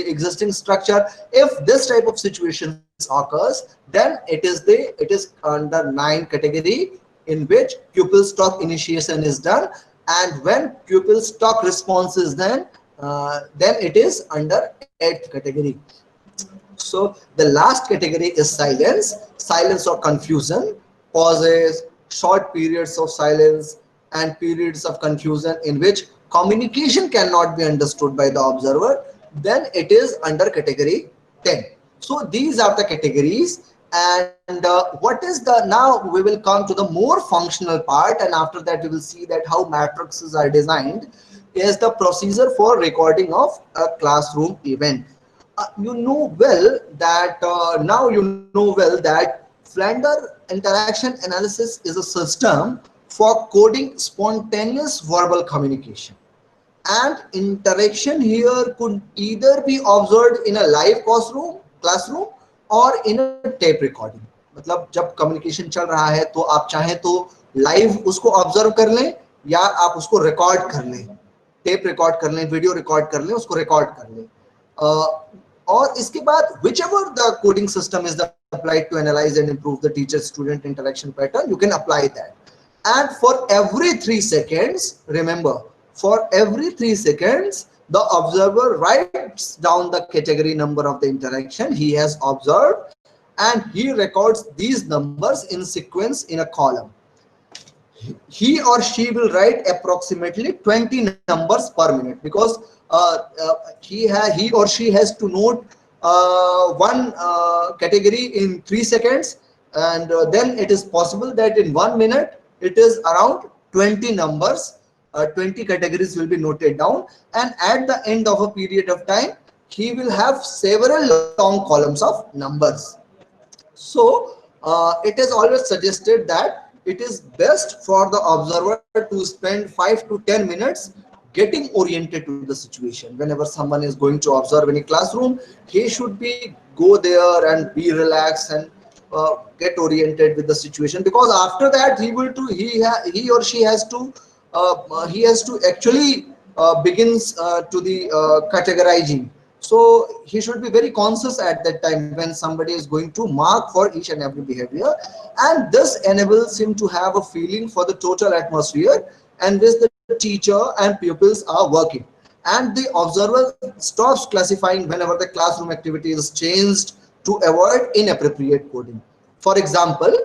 existing structure. If this type of situation occurs, then it is under 9 category, in which pupils talk initiation is done, and when pupils talk response is done, then it is under 8th category. So the last category is silence or confusion, pauses, short periods of silence, and periods of confusion in which communication cannot be understood by the observer. Then it is under category 10. So these are the categories. And what is the, now we will come to the more functional part, and after that we will see that how matrices are designed, is the procedure for recording of a classroom event. You know well that Flander interaction analysis is a system for coding spontaneous verbal communication, and interaction here could either be observed in a live classroom or in a tape recording. मतलब जब communication चल रहा है तो आप चाहें तो live उसको observe कर लें या आप उसको record कर लें, tape record कर लें, video record कर लें, उसको record कर लें. और इसके बाद whichever the coding system is applied to analyze and improve the teacher-student interaction pattern, you can apply that. And for every 3 seconds, remember, for every 3 seconds, the observer writes down the category number of the interaction he has observed, and he records these numbers in sequence in a column. He or she will write approximately 20 numbers per minute, because he or she has to note one category in 3 seconds, and then it is possible that in 1 minute it is around 20 numbers, 20 categories will be noted down, and at the end of a period of time he will have several long columns of numbers. So it is always suggested that it is best for the observer to spend 5 to 10 minutes getting oriented to the situation. Whenever someone is going to observe in a classroom, he should go there and be relaxed and get oriented with the situation, because after that he or she has to actually begins to the categorizing. So he should be very conscious at that time when somebody is going to mark for each and every behavior, and this enables him to have a feeling for the total atmosphere and which the teacher and pupils are working. And the observer stops classifying whenever the classroom activity is changed to avoid inappropriate coding. For example,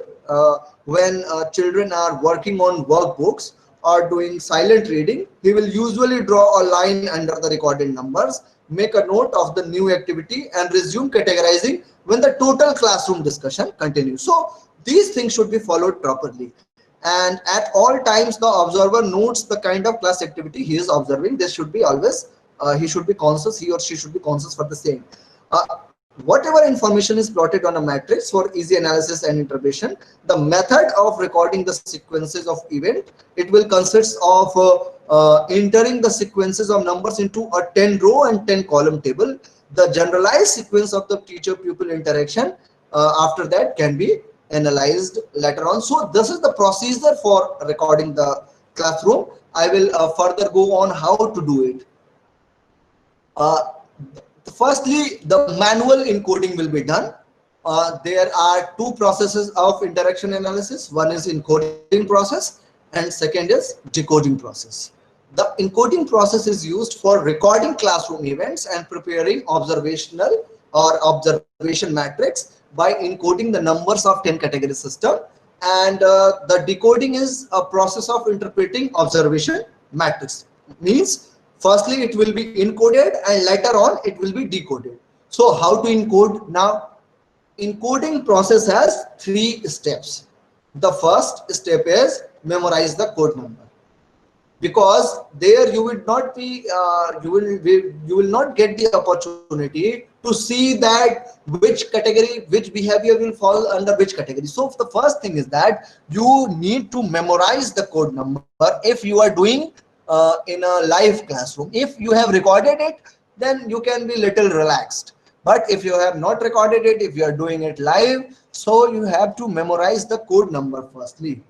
when children are working on workbooks or doing silent reading, he will usually draw a line under the recorded numbers, make a note of the new activity, and resume categorizing when the total classroom discussion continues. So these things should be followed properly. And at all times, the observer notes the kind of class activity he is observing. This should be always, he should be conscious, he or she should be conscious for the same. Whatever information is plotted on a matrix for easy analysis and interpretation, the method of recording the sequences of event, it will consist of entering the sequences of numbers into a 10 row and 10 column table. The generalized sequence of the teacher pupil interaction after that can be analyzed later on. So this is the procedure for recording the classroom. I will further go on how to do it. Firstly, the manual encoding will be done. There are two processes of interaction analysis. One is encoding process and second is decoding process. The encoding process is used for recording classroom events and preparing observational or observation matrix by encoding the numbers of 10 category system, and the decoding is a process of interpreting observation matrix. Means firstly it will be encoded and later on it will be decoded. So how to encode? Now encoding process has 3 steps. The first step is memorize the code number, because there you will not be you will not get the opportunity to see that which category, which behavior will fall under which category. So the first thing is that you need to memorize the code number if you are doing in a live classroom. If you have recorded it, then you can be little relaxed, but if you have not recorded it, if you are doing it live, so you have to memorize the code number firstly.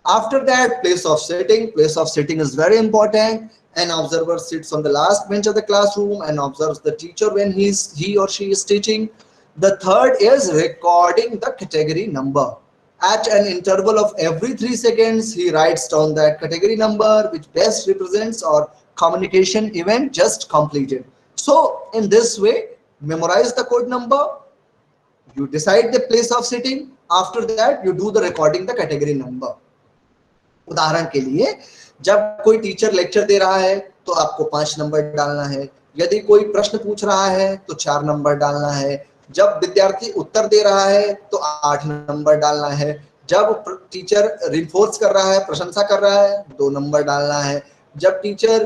After that, place of sitting. Place of sitting is very important. An observer sits on the last bench of the classroom and observes the teacher when he or she is teaching. The third is recording the category number. At an interval of every 3 seconds, he writes down that category number which best represents or communication event just completed. So in this way, memorize the code number, you decide the place of sitting, after that you do the recording the category number. उदाहरण के लिए जब कोई teacher lecture दे रहा है तो आपको 5 number डालना है, यदि कोई प्रश्न पूछ रहा है तो 4 नंबर डालना है, जब विद्यार्थी उत्तर दे रहा है तो 8 नंबर डालना है, जब टीचर रिइंफोर्स कर रहा है, प्रशंसा कर रहा है, 2 नंबर डालना है, जब टीचर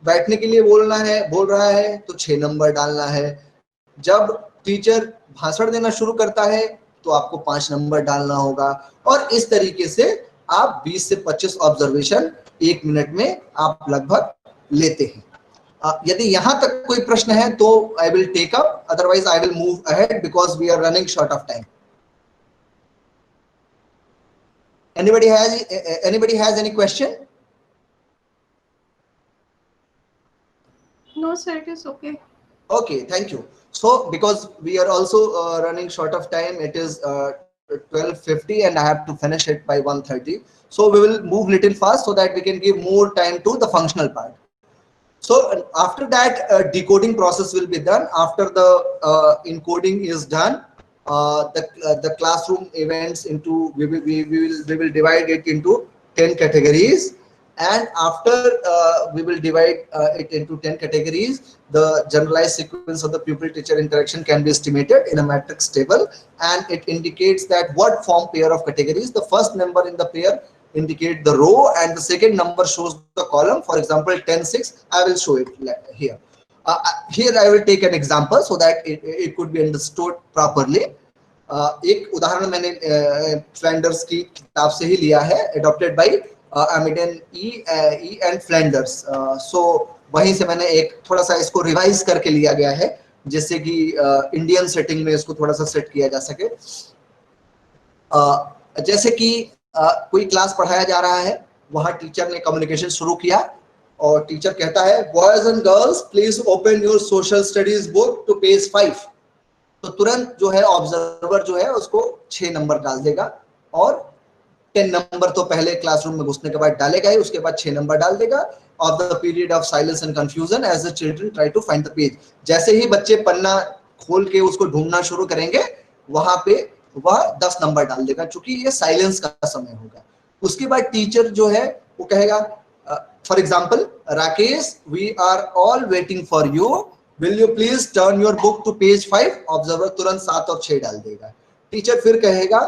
बैठने के लिए बोल रहा है तो 6 नंबर डालना है, जब टीचर भाषण देना शुरू करता है तो आपको 5 नंबर डालना होगा। और इस तरीके से आप 20 से 25 ऑब्जर्वेशन 1 मिनट में आप लगभग लेते हैं। यदि यहाँ तक कोई प्रश्न है तो I will take up, otherwise I will move ahead because we are running short of time. Anybody has any question? No sir, it is okay. Okay, thank you. So because we are also running short of time, it is 12:50 and I have to finish it by 1:30. So we will move little fast so that we can give more time to the functional part. So after that, decoding process will be done. After the encoding is done, the classroom events into we will divide it into 10 categories, and after we will divide it into 10 categories. The generalized sequence of the pupil teacher interaction can be estimated in a matrix table, and it indicates that what form pair of categories. The first number in the pair indicate the row and the second number shows the column. For example, 10 6, I will show it here. Here I will take an example so that it could be understood properly. एक उदाहरण मैंने Flanders की किताब से ही लिया है, adopted by Amiden E and Flanders. So वहीं से मैंने एक थोड़ा सा इसको रिवाइज करके लिया गया है जिससे कि इंडियन सेटिंग में इसको थोड़ा सा सेट किया जा सके। जैसे कि कोई क्लास पढ़ाया जा रहा है, वहाँ टीचर ने कम्युनिकेशन शुरू किया और टीचर कहता है boys and girls please open your social studies book to page 5, तो तुरंत जो है ऑब्जर्वर जो है उसको 6 नंबर डाल देगा और 10 नंबर तो पहले क्लासरूम में घुसने के बाद डालेगा ही, उसके बाद 6 नंबर डाल देगा। Of the period of silence and confusion as the children try to find the page, जैसे ही बच्चे पन्ना खोल के उसको ढूंढना शुरू करेंगे वहां पे वह 10 नंबर डाल देगा, क्योंकि ये साइलेंस का समय होगा। उसके बाद टीचर जो है वो कहेगा for example Rakesh we are all waiting for you, will you please turn your book to page 5, observer तुरंत 7 और 6 डाल देगा। टीचर फिर कहेगा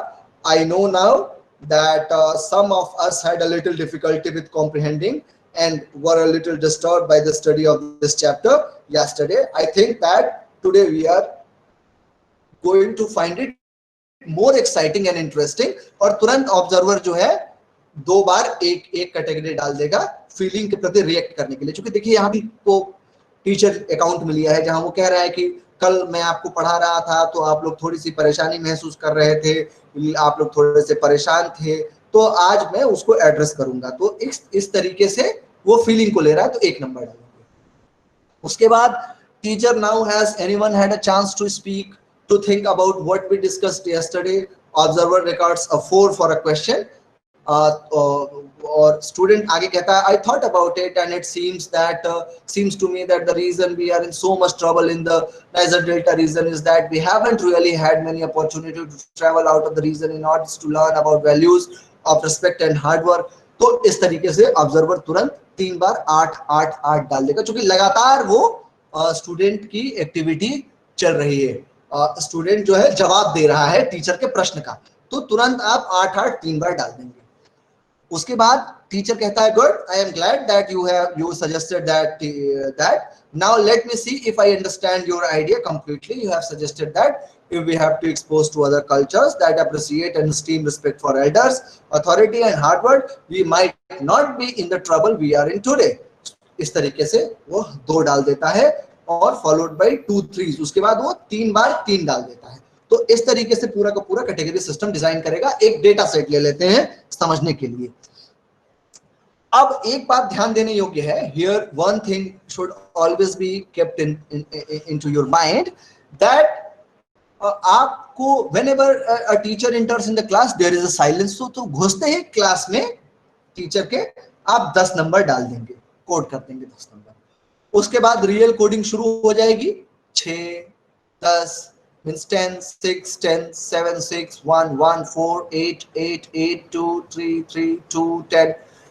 I know now that some of us had a little difficulty with comprehending and were a little disturbed by the study of this chapter yesterday. I think that today we are going to find it more exciting and interesting, और तुरंत observer जो है 2 बार एक category डाल देगा feeling के प्रति react करने के लिए। क्योंकि देखिए यहाँ भी को टीचर अकाउंट में लिया है जहां वो कह रहा है कि कल मैं आपको पढ़ा रहा था तो आप लोग थोड़ी सी परेशानी महसूस कर रहे थे, आप लोग थोड़े से परेशान थे, तो आज मैं उसको एड्रेस करूंगा। तो इस तरीके से वो फीलिंग को ले रहा है, तो 1 नंबर डालेंगे। उसके बाद teacher now has anyone had a chance to speak to think about what we discussed yesterday, observer records a 4 for a question, और स्टूडेंट आगे कहता है I thought about it and it seems to me that the reason we are in so much trouble in the Niger Delta region is that we haven't really had many opportunity to travel out of the region in order to learn about values of respect and hard work। तो इस तरीके से observer तुरंत 3 बार 8 8 8 डाल देगा, क्योंकि लगातार वो स्टूडेंट की एक्टिविटी चल रही है। स्टूडेंट जो है जवाब दे रहा है टीचर के प्रश्न का, तो तुरंत आप 8 8 3 बार डाल देंगे। उसके बाद टीचर कहता है good, I am glad that you suggested that now let me see if I understand your idea completely। You have suggested that if we have to expose to other cultures that appreciate and esteem respect for elders, authority and hard work, we might not be in the trouble we are in today। इस तरीके से वो 2 डाल देता है और followed by 2 3, उसके बाद वो 3 बार 3 डाल देता है। तो इस तरीके से पूरा का पूरा कैटेगरी सिस्टम डिजाइन करेगा। एक डेटा सेट ले लेते हैं समझने के लिए। अब एक बात ध्यान देने योग्य है, here one thing should always be kept into your mind that आपको whenever a teacher enters in the class there is a silence. तो घुसते ही क्लास में टीचर के आप 10 नंबर डाल देंगे, कोड कर देंगे 10 नंबर। उसके बाद रियल कोडिंग शुरू हो जाएगी, 6 10 means 10 6 10 7 6 1 1 4 8 8 8 2 3 3 2 10,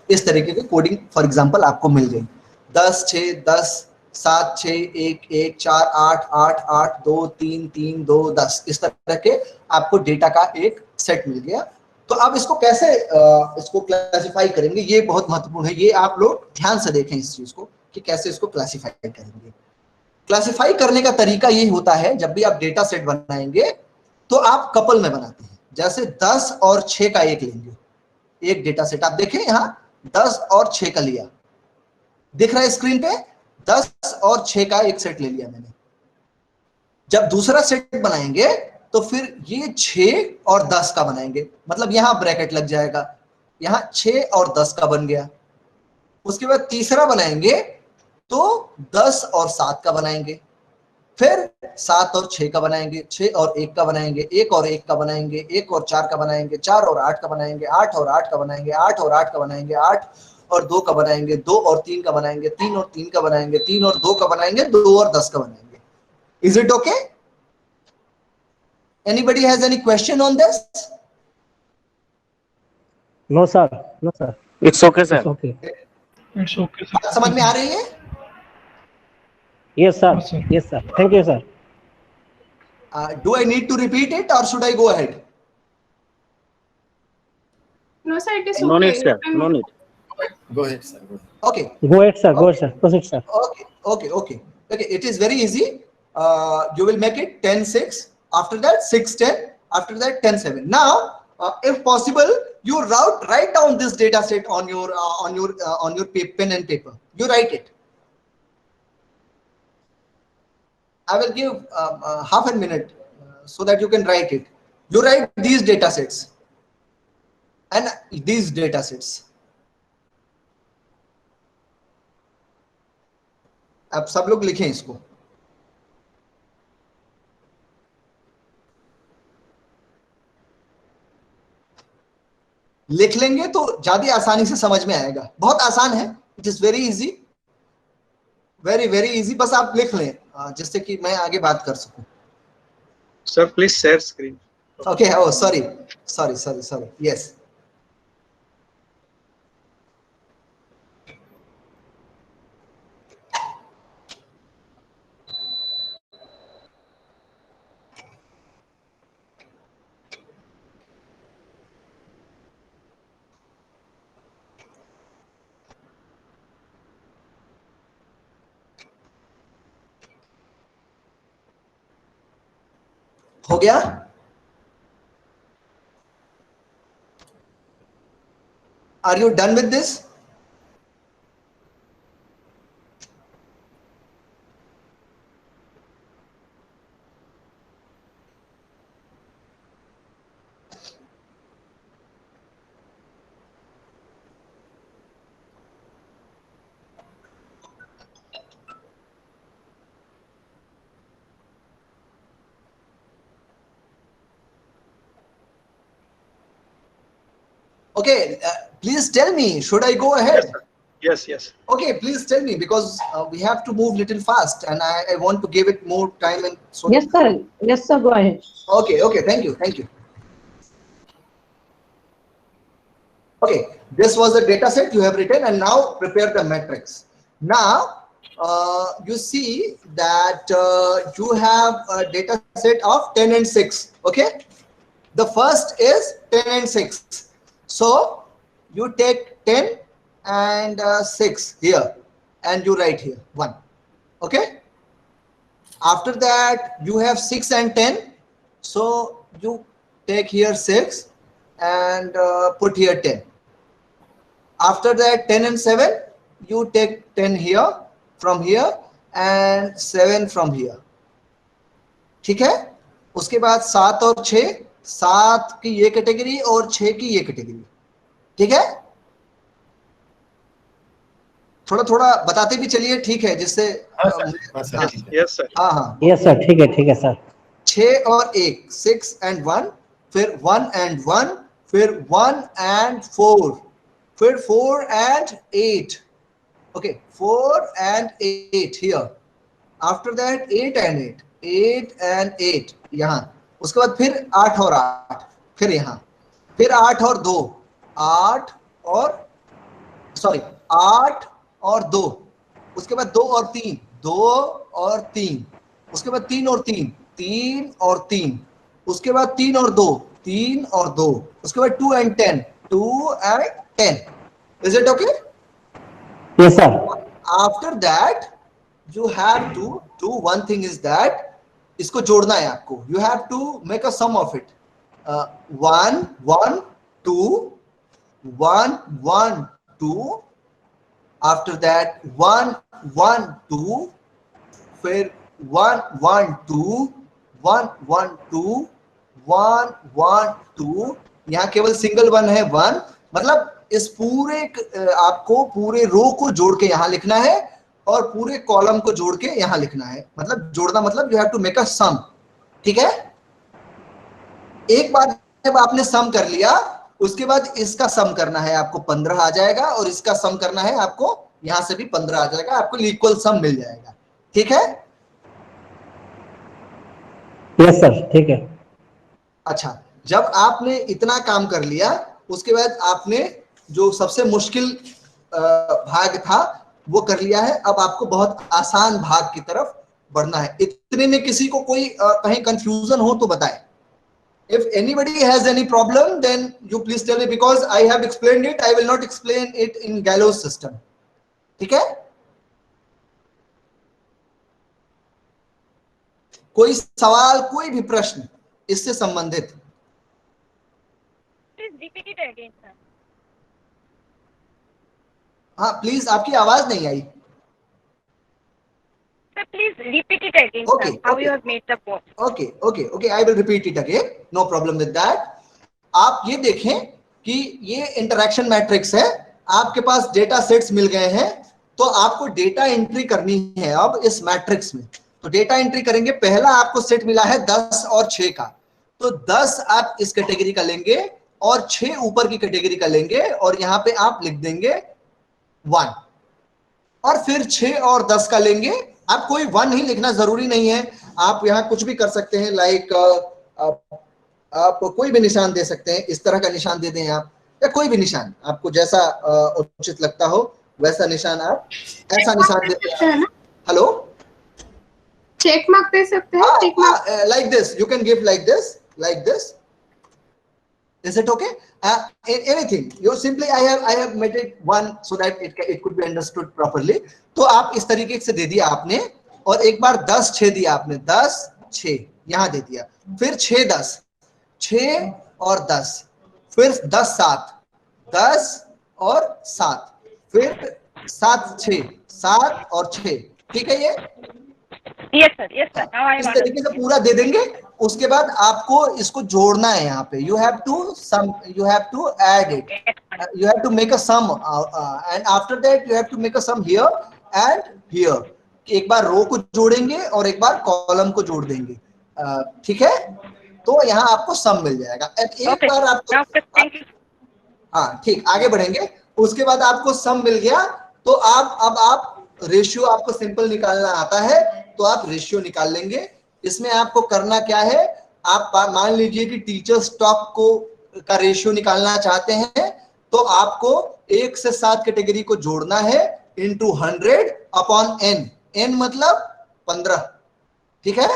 इस तरीके की कोडिंग फॉर एग्जांपल आपको मिल गई। 10 6 10 7 6 1 1 4 8 8 8 2 3 3 2 10, इस तरह के आपको डेटा का एक सेट मिल गया। तो अब इसको कैसे इसको क्लासिफाई करेंगे, ये बहुत महत्वपूर्ण है। ये आप लोग ध्यान से देखें इस चीज को कि कैसे इसको क्लासिफाई करेंगे। क्लासिफाई करने का तरीका ये होता है, जब भी आप डेटा सेट बनाएंगे तो आप कपल में बनाते हैं। जैसे 10 और 6 का एक लेंगे, एक डेटा सेट आप देखें यहां 10 और 6 का लिया, दिख रहा है स्क्रीन पे, 10 और 6 का एक सेट ले लिया मैंने। जब दूसरा सेट बनाएंगे तो फिर ये 6 और 10 का बनाएंगे, मतलब यहां ब्रैकेट लग जाएगा, यहां 6 और 10 का बन गया। उसके बाद तीसरा बनाएंगे तो 10 और 7 का बनाएंगे, फिर 7 और 6 का बनाएंगे, 6 और 1 का बनाएंगे, 1 और 1 का बनाएंगे, 1 और 4 का बनाएंगे, 4 और 8 का बनाएंगे, 8 और 8 का बनाएंगे, 8 और 8 का बनाएंगे, 8 और 2 का बनाएंगे, 2 और 3 का बनाएंगे, 3 और 3 का बनाएंगे, 3 और 2 का बनाएंगे, 2 और 10 का बनाएंगे। Is it okay? Anybody has any question on this? No, sir. No, sir. It's okay, sir. It's okay. It's okay, sir. समझ में आ रही है? Yes, sir. Yes, sir. Yes, sir. Thank you, sir. Do I need to repeat it or should I go ahead? No, sir, it is No okay. need, sir. No need. Go ahead, sir. Go ahead. Okay. Go ahead, sir. Go ahead, sir. Proceed, sir. Okay. It is very easy. You will make it 10 6. After that 6 10. After that 10 7. Now, if possible, you write down this data set on your pen and paper. You write it. I will give half a minute so that you can write it. You write these data sets and these data sets. अब सब लोग लिखें इसको। लिख लेंगे तो ज्यादा आसानी से समझ में आएगा। बहुत आसान है, it is very easy, very very easy. बस आप लिख लें जिससे कि मैं आगे बात कर सकूं। Sir, please share screen. Okay, oh sorry, yes. हो गया? Are you done with this? Okay, please tell me, should I go ahead? Yes, yes. Okay, please tell me, because we have to move little fast and I want to give it more time. And so Yes, sir. Yes, sir. Go ahead. Okay, thank you. Okay, this was the data set you have written, and now prepare the matrix. Now, you see that you have a data set of 10 and 6, okay? The first is 10 and 6. So, you take 10 and 6 here, and you write here 1, okay? After that, you have 6 and 10. So, you take here 6 and put here 10. After that, 10 and 7, you take 10 here, from here, and 7 from here. ठीक है? उसके बाद 7 और 6, 7 की ये category और 6 की ये कैटेगरी। ठीक है? थोड़ा थोड़ा बताते भी चलिए, ठीक है? जिससे Yes, sir. हाँ यस सर, ठीक है सर। 6 और 1, 6 and 1, फिर 1 and 1, फिर 1 and 4, फिर 4 and 8. Okay, 4 and 8 here. After that 8 and 8, 8 and 8 यहाँ। उसके बाद फिर 8 और 8, फिर यहाँ, फिर 8 और 2, 8 और 2, उसके बाद 2 और 3, 2 और 3, उसके बाद 3 और 3, 3 और 3, उसके बाद 3 और 2, 3 और 2, उसके बाद 2 and 10, 2 and 10. Is it okay? Yes sir. After that, you have to do one thing, is that इसको जोड़ना है आपको. You have to make a sum of it. 1 1 2, 1 1 2. After that 1 1 2, फिर 1 1 2, 1 1 2, 1 1 2. यहाँ केवल सिंगल 1 है, 1. मतलब इस पूरे आपको पूरे रो को जोड़ के यहाँ लिखना है और पूरे कॉलम को जोड़ के यहाँ लिखना है. मतलब जोड़ना मतलब you have to make a sum. ठीक है? एक बार जब आपने सम कर लिया, उसके बाद इसका सम करना है आपको, 15 आ जाएगा, और इसका सम करना है आपको, यहां से भी 15 आ जाएगा, आपको इक्वल सम मिल जाएगा. ठीक है? यस सर, ठीक है। अच्छा, जब आपने इतना काम कर लिया, उसके बाद आपने जो सबसे मुश्किल भाग था वो कर लिया है. अब आपको बहुत आसान भाग की तरफ बढ़ना है. इतने में किसी को कोई कहीं कंफ्यूजन हो तो बताएं. If anybody has any problem, then you please tell me, because I have explained it. I will not explain it in Gallows system. ठीक है? कोई सवाल, कोई भी प्रश्न इससे संबंधित? Please repeat it again, sir. हाँ प्लीज, आपकी आवाज नहीं आई. Sir, please repeat it again, Okay, sir. How okay. you have made the point. Okay. I will repeat it again. No problem with that. आप ये देखें कि ये इंटरैक्शन मैट्रिक्स है. आपके पास डेटा सेट्स मिल गए हैं. तो आपको डेटा एंट्री करनी है अब इस मैट्रिक्स में। तो डेटा एंट्री करेंगे, पहला आपको सेट मिला है 10 और 6 का, तो 10 आप इस कैटेगरी का लेंगे और 6 ऊपर की कैटेगरी का लेंगे और यहां पे आप लिख देंगे 1, और फिर 6 और 10 का लेंगे। आप कोई 1 ही लिखना जरूरी नहीं है, आप यहां कुछ भी कर सकते हैं, लाइक आप कोई भी निशान दे सकते हैं, इस तरह का निशान दे दें आप, या कोई भी निशान आपको जैसा उचित लगता हो वैसा निशान आप ऐसा निशान देते हैं। हेलो, चेक मार्क दे सकते हैं? Tick mark like this, you can give like this. Is it okay? Anything. You simply I have made it 1 so that it could be understood properly. तो आप इस तरीके से दे दिया आपने, और एक बार 10 6 दिया आपने, 10 6 यहां दे दिया, फिर 6 10, 6 और 10, फिर 10 7, 10 और 7, फिर 7 6, 7 और 6, ठीक है ये? Yes, sir. Yes, sir. Now I इस तरीके से पूरा दे देंगे। उसके बाद आपको इसको जोड़ना है, यहाँ पे you have to add it, you have to make a sum, and after that you have to make a sum here and here. एक बार रो को जोड़ेंगे और एक बार कॉलम को जोड़ देंगे, ठीक है? तो यहाँ आपको सम मिल जाएगा। एक बार आपको, हाँ ठीक, आगे बढ़ेंगे। उसके बाद आपको सम मिल गया, तो आप रेशियो आपको सिंपल निकालना आता है तो आप रेशियो निकाल लेंगे। इसमें आपको करना क्या है, आप मान लीजिए कि टीचर स्टॉक को का रेशियो निकालना चाहते हैं, तो आपको 1 से 7 कैटेगरी को जोड़ना है इनटू 100 अपॉन n, n मतलब 15, ठीक है?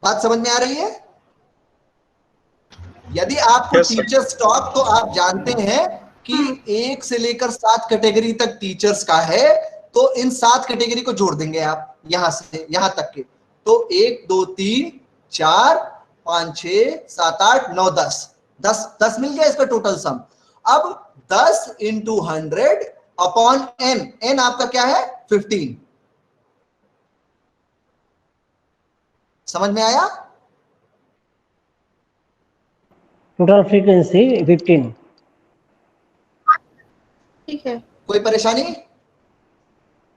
बात समझ में आ रही है? यदि आपको टीचर स्टॉक, तो आप जानते हैं कि 1 से लेकर 7 कैटेगरी तक टीचर्स का है, तो इन 7 कैटेगरी को जोड़ देंगे आप यहां से यहां तक के, तो 1 2 3 4 5 6 7 8 9 10 मिल गया इसका टोटल सम। अब 10 इंटू 100 अपॉन n आपका क्या है 15, समझ में आया? Total frequency 15। ठीक है। कोई परेशानी?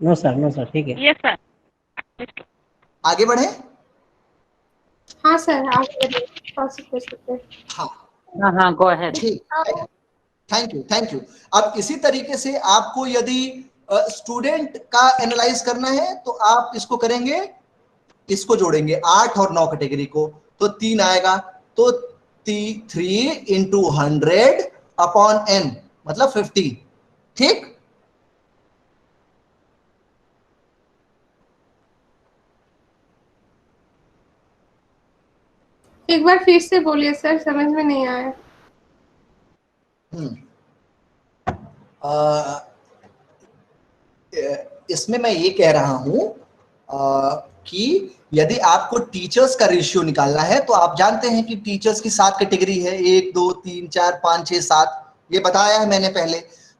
नो सर, ठीक है। Yes, sir. आगे बढ़े? हाँ सर, आगे बढ़िए। हाँ, गो अहेड। ठीक, थैंक यू। अब इसी तरीके से आपको यदि स्टूडेंट का एनालाइज करना है, तो आप इसको करेंगे, इसको जोड़ेंगे 8 और 9 कैटेगरी को, तो 3 आएगा, तो 3 इंटू 100 अपॉन n मतलब 50, ठीक? एक बार फिर से बोलिए सर, समझ में नहीं आया। इसमें मैं ये कह रहा हूं कि यदि आपको टीचर्स का रेशियो निकालना है, तो आप जानते हैं कि टीचर्स की 7 कैटेगरी है, 1 2 3 4 5 6 7, ये बताया है मैंने पहले।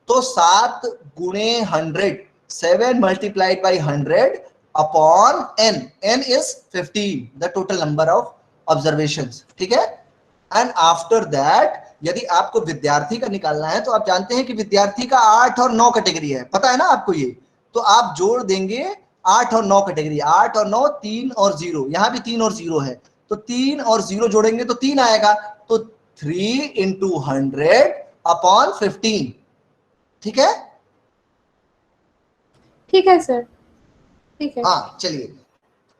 तो 7 गुणे 100, 7 multiplied by 100 upon n is 15, the total number of observations, ठीक है? एंड आफ्टर दैट यदि आपको विद्यार्थी का निकालना है, तो आप जानते हैं कि विद्यार्थी का 8 और 9 कैटेगरी है, पता है ना आपको ये? तो आप जोड़ देंगे 8 और 9 कैटेगरी, 8 और 9, 3 और 0, यहां भी 3 और 0 है, तो 3 और 0 जोड़ेंगे तो 3 आएगा, तो 3 इंटू 100 अपॉन 15, ठीक है? ठीक है सर, ठीक है। हाँ चलिए,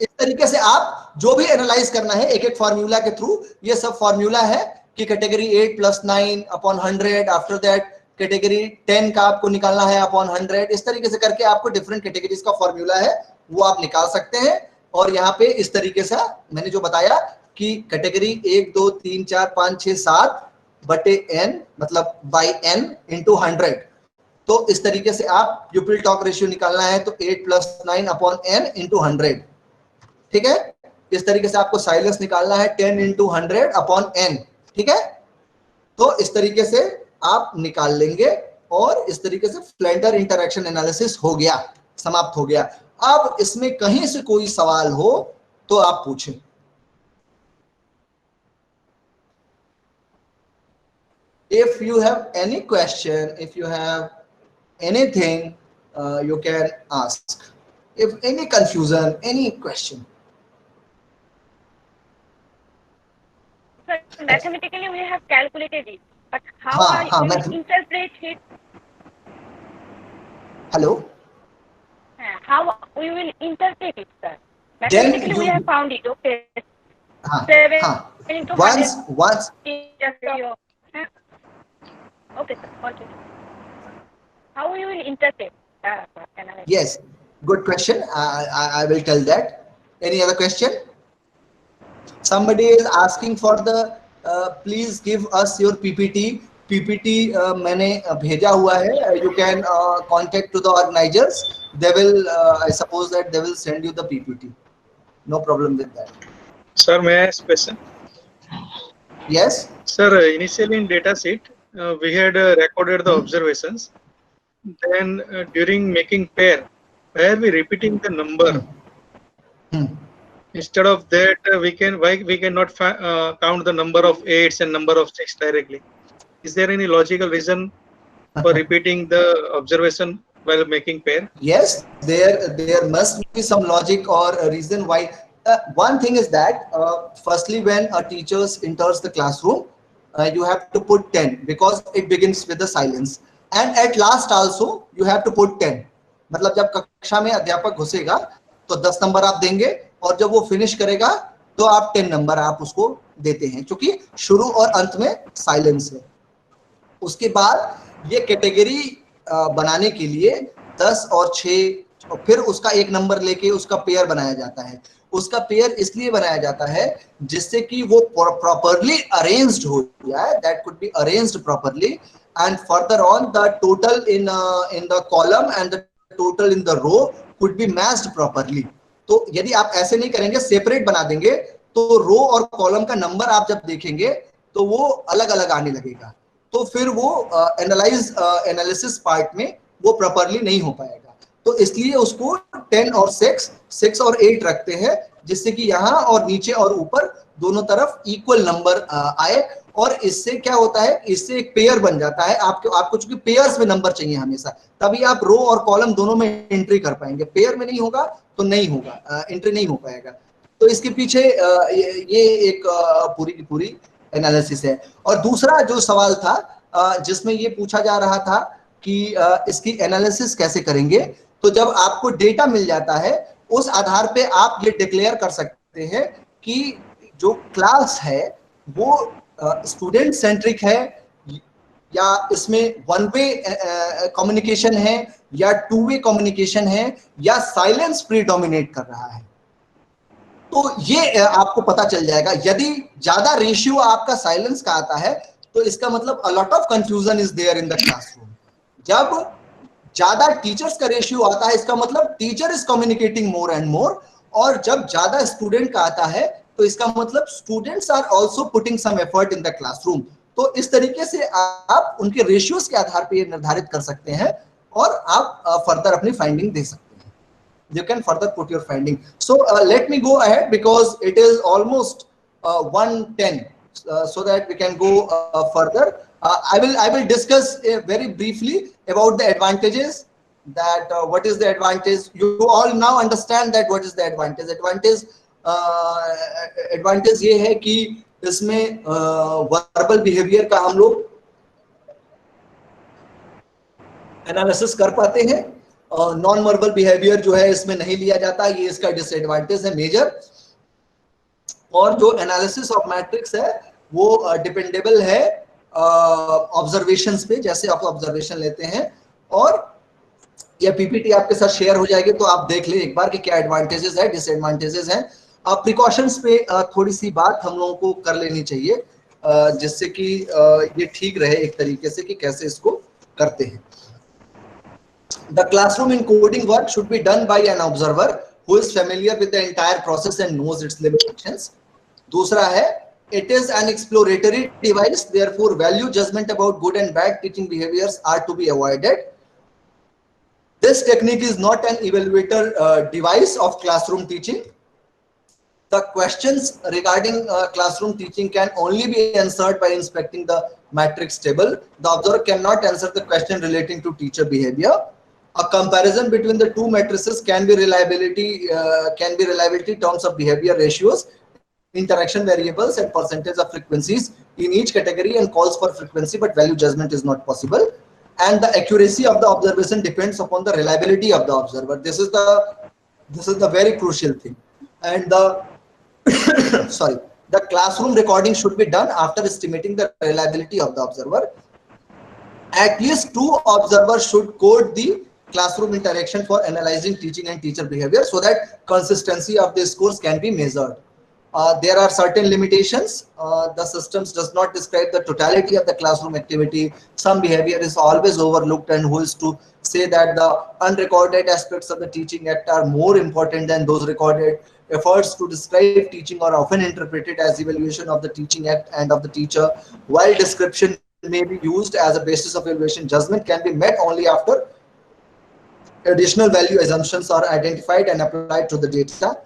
इस तरीके से आप जो भी एनालाइज करना है एक एक फॉर्मूला के थ्रू, ये सब फॉर्मूला है कि category 8 + 9 upon 100, after that category 10 का आपको निकालना है अपॉन 100, इस तरीके से करके आपको डिफरेंट कैटेगरीज का फॉर्मूला है वो आप निकाल सकते हैं। और यहाँ पे इस तरीके से मैंने जो बताया कि कैटेगरी 1 2 3 4 5 6 7 बटे n मतलब बाई n इंटू 100, तो इस तरीके से आप प्यूपिल टॉक रेशियो निकालना है तो 8 + 9 अपॉन n इंटू 100, ठीक है? इस तरीके से आपको साइलेंस निकालना है 10 इंटू 100 अपॉन n, ठीक है? तो इस तरीके से आप निकाल लेंगे और इस तरीके से फ्लेंडर इंटरैक्शन एनालिसिस हो गया, समाप्त हो गया। अब इसमें कहीं से कोई सवाल हो तो आप पूछें। If you have any question, if you have anything, you can ask. If any confusion, any question. Sir, mathematically we have calculated it, but how हाँ, we will interpret it? Hello? How we will interpret it, sir? Then Mathematically we have found it, okay. हाँ, 7 हाँ. into Once 100. Okay, sir. Continue. How we will interpret? Analyze? yes, good question. I will tell that. Any other question? Somebody is asking for the please give us your PPT. PPT मैंने भेजा हुआ है. You can contact to the organizers. They will, I suppose that they will send you the PPT. No problem with that. Sir, may I ask a question? Yes. Sir, initially in data sheet, we had recorded the observations. Then during making pair, where we repeating the number. Instead of that, we cannot count the number of 8s and number of 6 directly. Is there any logical reason for repeating the observation while making pair? Yes, there must be some logic or a reason why. One thing is that firstly, when a teacher enters the classroom, you have to put 10 because it begins with the silence, and at last also you have to put 10. मतलब जब कक्षा में अध्यापक घुसेगा तो 10 number आप देंगे और जब वो फिनिश करेगा तो आप 10 नंबर आप उसको देते हैं, क्योंकि शुरू और अंत में साइलेंस है. उसके बाद ये कैटेगरी बनाने के लिए 10 और 6 और फिर उसका एक नंबर लेके उसका पेयर बनाया जाता है. उसका पेयर इसलिए बनाया जाता है जिससे कि वो प्रॉपर्ली अरेंज्ड हो जाए. That could be arranged properly and further on the total in the column and the total in the row could be matched properly. तो यदि आप ऐसे नहीं करेंगे, सेपरेट बना देंगे, तो रो और कॉलम का नंबर आप जब देखेंगे तो वो अलग अलग आने लगेगा. तो फिर वो एनालिसिस पार्ट में वो प्रॉपर्ली नहीं हो पाएगा. तो इसलिए उसको 10 और 6 और 8 रखते हैं, जिससे कि यहाँ और नीचे और ऊपर दोनों तरफ इक्वल नंबर आए. और इससे क्या होता है, इससे एक पेयर बन जाता है. आपको चूंकि पेयर्स में नंबर चाहिए हमेशा, तभी आप रो और कॉलम दोनों में एंट्री कर पाएंगे. पेयर में नहीं होगा तो नहीं होगा, एंट्री नहीं हो पाएगा. तो इसके पीछे ये एक पूरी की पूरी एनालिसिस है. और दूसरा जो सवाल था जिसमें ये पूछा जा रहा था कि इसकी एनालिसिस कैसे करेंगे, तो जब आपको डेटा मिल जाता है उस आधार पे आप ये डिक्लेयर कर सकते हैं कि जो क्लास है वो स्टूडेंट सेंट्रिक है या इसमें वन वे कम्युनिकेशन है या टू वे कम्युनिकेशन है या साइलेंस प्रीडोमिनेट कर रहा है. तो ये आपको पता चल जाएगा. यदि ज्यादा रेशियो आपका साइलेंस का आता है तो इसका मतलब a lot of confusion is there in the classroom. जब ज्यादा टीचर्स का रेशियो आता है इसका मतलब teacher is communicating more and more. और जब ज्यादा स्टूडेंट का आता है तो इसका मतलब students are also putting some effort in the classroom. तो इस तरीके से आप उनके रेशियोज के आधार पर निर्धारित कर सकते हैं और आप फर्दर अपनी फाइंडिंग दे सकते हैं. You can further put your finding. So let me go ahead because it is almost 1:10, so that we can go further. I will discuss very briefly about the advantages. That what is the advantage? You all now understand that what is the advantage. Advantage ये है कि इसमें verbal behavior का हम लोग analysis कर पाते हैं. नॉन वर्बल बिहेवियर जो है इसमें नहीं लिया जाता. ये इसका डिसएडवांटेज है मेजर. और जो एनालिसिस ऑफ मैट्रिक्स है वो डिपेंडेबल है ऑब्जर्वेशंस पे. जैसे आप ऑब्जर्वेशन लेते हैं और ये पीपीटी आपके साथ शेयर हो जाएगी तो आप देख लें एक बार कि क्या एडवांटेजेस है, डिसएडवांटेजेस हैं. प्रिकॉशंस पे थोड़ी सी बात हम लोगों को कर लेनी चाहिए जिससे कि ये ठीक रहे एक तरीके से कि कैसे इसको करते हैं. The classroom encoding work should be done by an observer who is familiar with the entire process and knows its limitations. दूसरा है, it is an exploratory device, therefore value judgment about good and bad teaching behaviors are to be avoided. This technique is not an evaluator device of classroom teaching. The questions regarding classroom teaching can only be answered by inspecting the matrix table. The observer cannot answer the question relating to teacher behavior. A comparison between the two matrices can be reliability terms of behavior ratios, interaction variables, and percentage of frequencies in each category, and calls for frequency, but value judgment is not possible. And the accuracy of the observation depends upon the reliability of the observer. This is the very crucial thing. And the sorry, the classroom recording should be done after estimating the reliability of the observer. At least 2 observers should code the classroom interaction for analyzing teaching and teacher behavior, so that consistency of the scores can be measured. There are certain limitations. The systems does not describe the totality of the classroom activity. Some behavior is always overlooked, and who is to say that the unrecorded aspects of the teaching act are more important than those recorded. Efforts to describe teaching are often interpreted as evaluation of the teaching act and of the teacher. While description may be used as a basis of evaluation, judgment can be met only after additional value assumptions are identified and applied to the data.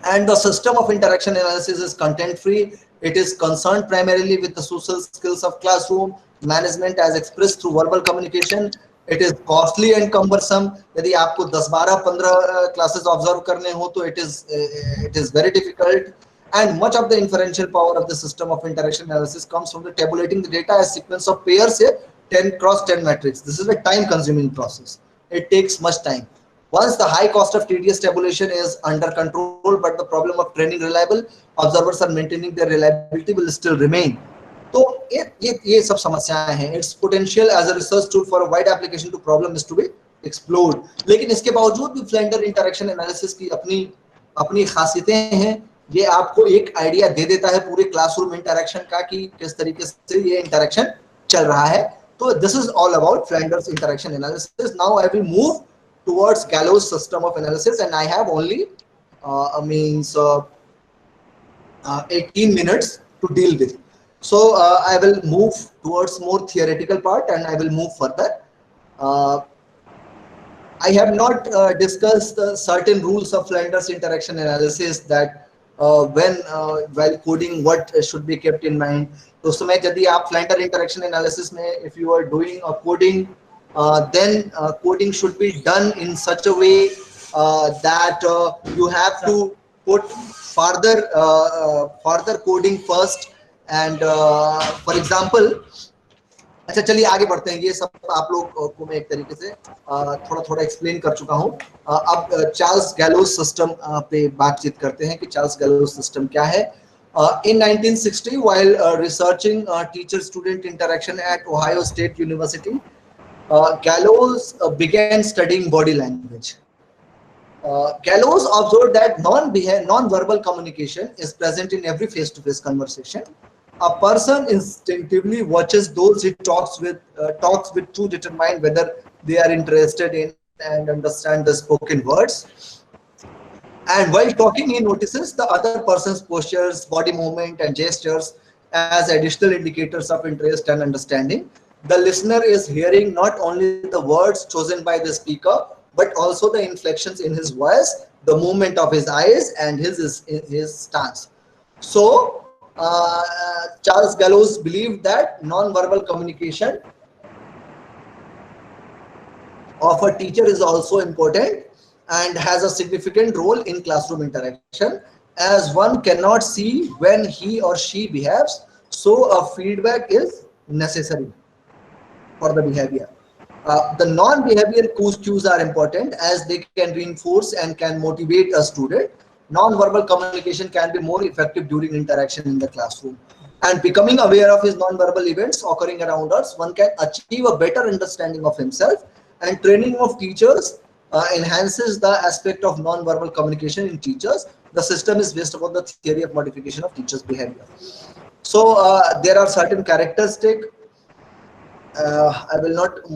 And the system of interaction analysis is content free. It is concerned primarily with the social skills of classroom management as expressed through verbal communication. It is costly and cumbersome. यदि आपको 10, 12, 15 classes observe करने हो तो it is very difficult. And much of the inferential power of the system of interaction analysis comes from the tabulating the data as sequence of pairs, say 10 cross 10 matrix. This is a time consuming process. It takes much time. Once the high cost of tedious tabulation is under control, but the problem of training reliable observers and maintaining their reliability will still remain. तो ये सब समस्याएं हैं. Its potential as a research tool for a wide application to problem is to be explored. लेकिन इसके बावजूद भी Flender interaction analysis की अपनी खासियतें हैं. ये आपको एक आइडिया दे देता है पूरे क्लासरूम इंटरेक्शन का कि किस तरीके से ये इंटरेक्शन चल रहा है. तो this is all about Flender's interaction analysis. Now I will move towards Gallows system of analysis, and I have only 18 minutes to deal with. So I will move towards more theoretical part, and I will move further. I have not discussed certain rules of Flender's interaction analysis, that while coding what should be kept in mind. तो उस समय यदि आप Flender interaction analysis में if you are doing a coding, then coding should be done in such a way that you have to put further coding first. And for example, अच्छा चलिए आगे बढ़ते हैं. ये सब आप लोग को मैं एक तरीके से थोड़ा एक्सप्लेन कर चुका हूँ. अब चार्ल्स गैलोस सिस्टम पे बातचीत करते हैं कि चार्ल्स गैलोस सिस्टम क्या है. In 1960, while researching teacher-student interaction at Ohio State University, Gallows began studying body language. Gallows observed that non-verbal communication is present in every face-to-face conversation. A person instinctively watches those he talks with to determine whether they are interested in and understand the spoken words. And while talking, he notices the other person's postures, body movement, and gestures as additional indicators of interest and understanding. The listener is hearing not only the words chosen by the speaker, but also the inflections in his voice, the movement of his eyes, and his stance. So, Charles Gallows believed that non-verbal communication of a teacher is also important and has a significant role in classroom interaction, as one cannot see when he or she behaves, so a feedback is necessary for the behavior. The non-behavioral cues are important as they can reinforce and can motivate a student. Non-verbal communication can be more effective during interaction in the classroom. And becoming aware of his non-verbal events occurring around us, one can achieve a better understanding of himself. And training of teachers enhances the aspect of non-verbal communication in teachers. The system is based upon the theory of modification of teachers' behavior. So there are certain characteristics. I will not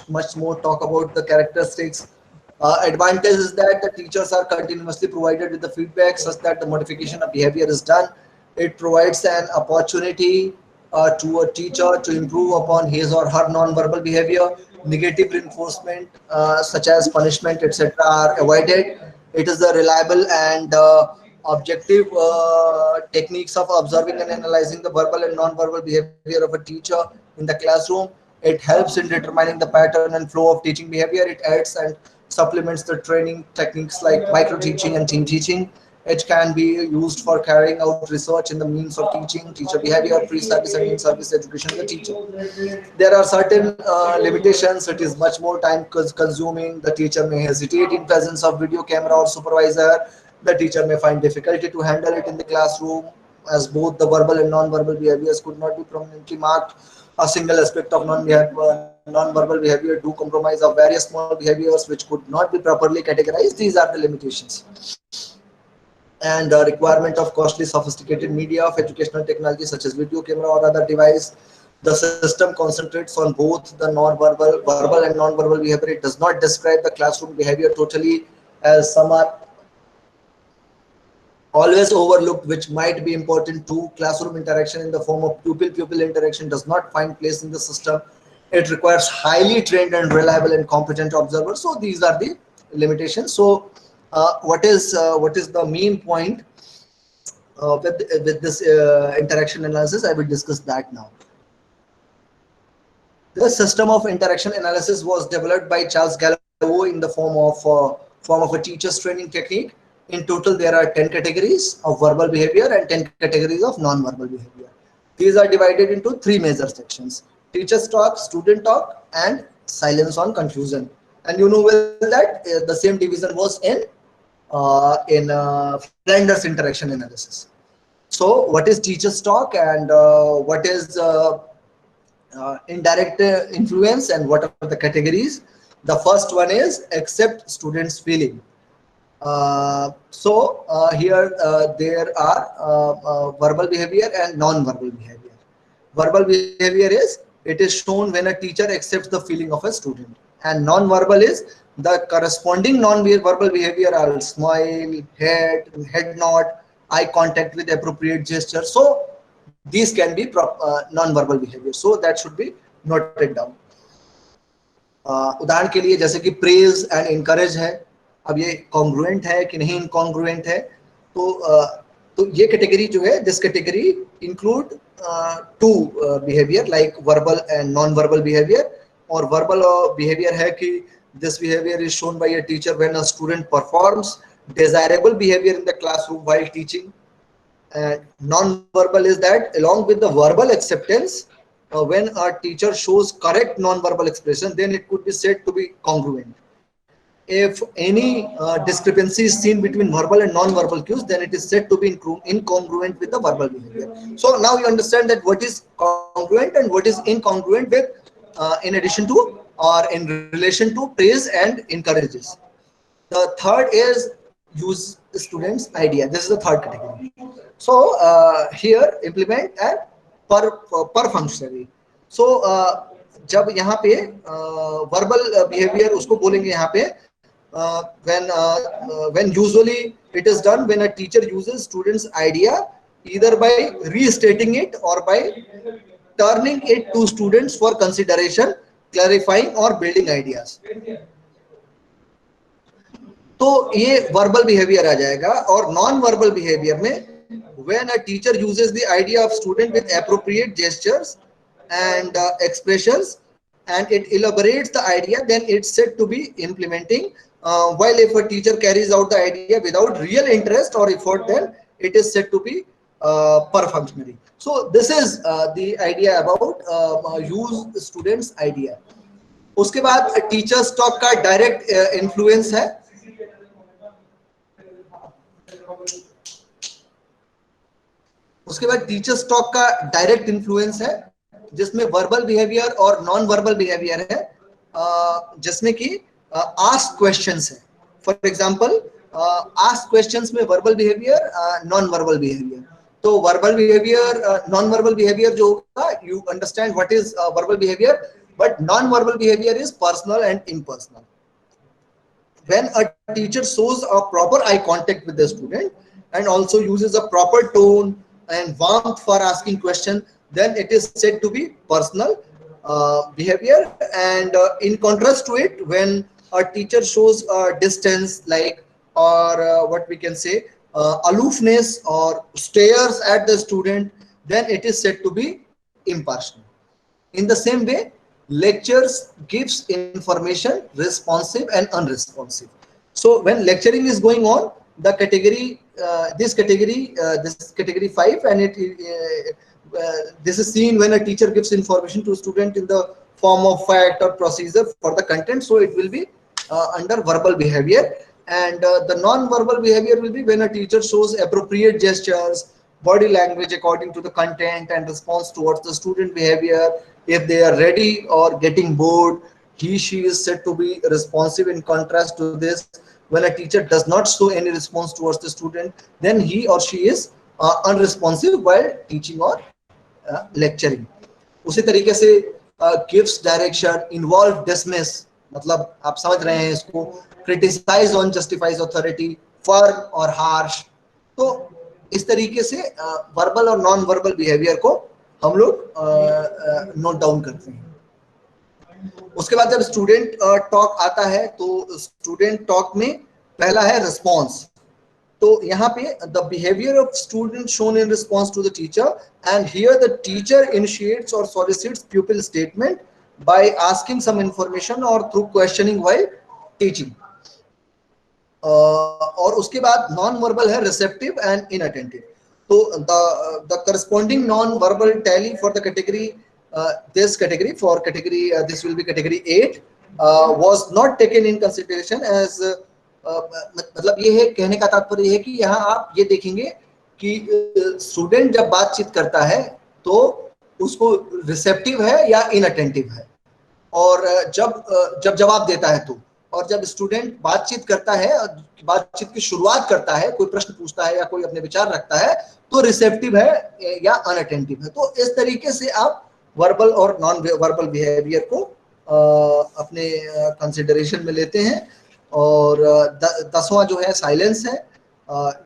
much more talk about the characteristics. Advantage is that the teachers are continuously provided with the feedback such that the modification of behavior is done. It provides an opportunity to a teacher to improve upon his or her non-verbal behavior. Negative reinforcement such as punishment, etc., are avoided. It is a reliable and objective techniques of observing and analyzing the verbal and non-verbal behavior of a teacher in the classroom. It helps in determining the pattern and flow of teaching behavior. It adds and supplements the training techniques like micro teaching and team teaching. It can be used for carrying out research in the means of teaching, teacher behavior, pre-service and in-service education of the teacher. There are certain limitations. It is much more time consuming. The teacher may hesitate in presence of video camera or supervisor. The teacher may find difficulty to handle it in the classroom, as both the verbal and non-verbal behaviors could not be prominently marked. A single aspect of non-verbal behavior do compromise of various small behaviors which could not be properly categorized. These are the limitations. And requirement of costly sophisticated media of educational technology such as video camera or other device. The system concentrates on both the verbal and non-verbal behavior. It does not describe the classroom behavior totally, as some are always overlooked, which might be important to classroom interaction in the form of pupil-pupil interaction does not find place in the system. It requires highly trained and reliable and competent observers. So these are the limitations. So what is the main point with this interaction analysis? I will discuss that now. The system of interaction analysis was developed by Charles Gallo in the form of a teacher's training technique. In total, there are 10 categories of verbal behavior and 10 categories of non-verbal behavior. These are divided into 3 major sections: teacher's talk, student talk, and silence on confusion. And you know well that the same division was in Flanders interaction analysis. So what is teacher's talk and what is indirect influence, and what are the categories? The first one is accept students' feeling. Here there are verbal behavior and non-verbal behavior. Verbal behavior is, it is shown when a teacher accepts the feeling of a student, and non-verbal is the corresponding non-verbal behavior are smile, head nod, eye contact with appropriate gesture. So these can be non-verbal behavior. So that should be noted down. उदाहरण के लिए जैसे कि praise and encourage है, अब ये congruent है कि नहीं इनकॉन्ग्रुएंट है, तो ये कैटेगरी जो है, this category include 2 behaviour like verbal and non verbal behaviour. और वर्बल बिहेवियर है कि this behaviour is shown by a teacher when a student performs desirable behavior in the classroom while teaching. And non-verbal is that along with the verbal acceptance, when a teacher shows correct non-verbal expression, then it could be said to be congruent. If any discrepancy is seen between verbal and non-verbal cues, then it is said to be incongruent with the verbal behavior. So now you understand that what is congruent and what is incongruent with, in addition to or in relation to praise and encourages. The third is use students' idea. This is the third category. So here implement and per functionary. So जब यहाँ पे verbal behavior उसको बोलेंगे यहाँ पे when usually it is done when a teacher uses students' idea either by restating it or by turning it to students for consideration, clarifying or building ideas. तो ये verbal behaviour आ जाएगा. और non verbal behaviour में when a teacher uses the idea of student with appropriate gestures and expressions and it elaborates the idea, then it's said to be implementing. While if a teacher carries out the idea without real interest or effort, then it is said to be per-functionary. So this is the idea about use students' idea. उसके बाद teachers talk का direct influence है. उसके बाद teachers talk का direct influence है जिसमें verbal behaviour और नॉन वर्बल बिहेवियर है, जिसमें कि आस्क क्वेश्चंस है. फॉर एग्जांपल आस्क क्वेश्चंस में verbal behaviour, non verbal behaviour. तो verbal behaviour, non verbal behaviour जो होगा, you understand what is verbal behaviour, but non-verbal behavior is personal and impersonal. When a teacher shows a proper eye contact with the student and also uses a proper tone and warmth for asking question, then it is said to be personal behavior. And in contrast to it, when a teacher shows distance, like, or what we can say, aloofness or stares at the student, then it is said to be impartial. In the same way, lectures gives information responsive and unresponsive. So when lecturing is going on, the category, this category 5, and this is seen when a teacher gives information to a student in the form of fact or procedure for the content. So it will be under verbal behavior, and the non-verbal behavior will be when a teacher shows appropriate gestures, body language according to the content, and response towards the student behavior. If they are ready or getting bored, she is said to be responsive. In contrast to this, when a teacher does not show any response towards the student, then he or she is unresponsive while teaching or lecturing. उसी तरीके से gives direction, involve, dismiss, मतलब आप समझ रहे हैं इसको, criticize on justifies authority, firm और harsh. तो इस तरीके से वर्बल और नॉन वर्बल बिहेवियर को हम लोग नोट डाउन करते हैं. उसके बाद जब स्टूडेंट टॉक आता है, तो स्टूडेंट टॉक में पहला है रिस्पॉन्स. तो यहाँ पे the behaviour of student shown in response to the teacher, and here the teacher initiates और solicits pupil statement by asking some information और थ्रू क्वेश्चनिंग व्हाइल टीचिंग. और उसके बाद नॉन वर्बल है रिसेप्टिव एंड इनअटेंटिव. तो the corresponding non verbal tally for the category, this category, for category this will be category 8, was not taken in consideration as मतलब ये है, कहने का तात्पर्य है कि यहाँ आप ये देखेंगे कि स्टूडेंट जब बातचीत करता है तो उसको रिसेप्टिव है या इनअटेंटिव है, और जब जवाब देता है तो, और जब स्टूडेंट बातचीत करता है, बातचीत की शुरुआत करता है, कोई प्रश्न पूछता है या कोई अपने विचार रखता है, तो रिसेप्टिव है या अनअटेंटिव है. तो इस तरीके से आप वर्बल और नॉन वर्बल बिहेवियर को अपने कंसिडरेशन में लेते हैं. और 10वां जो है साइलेंस है.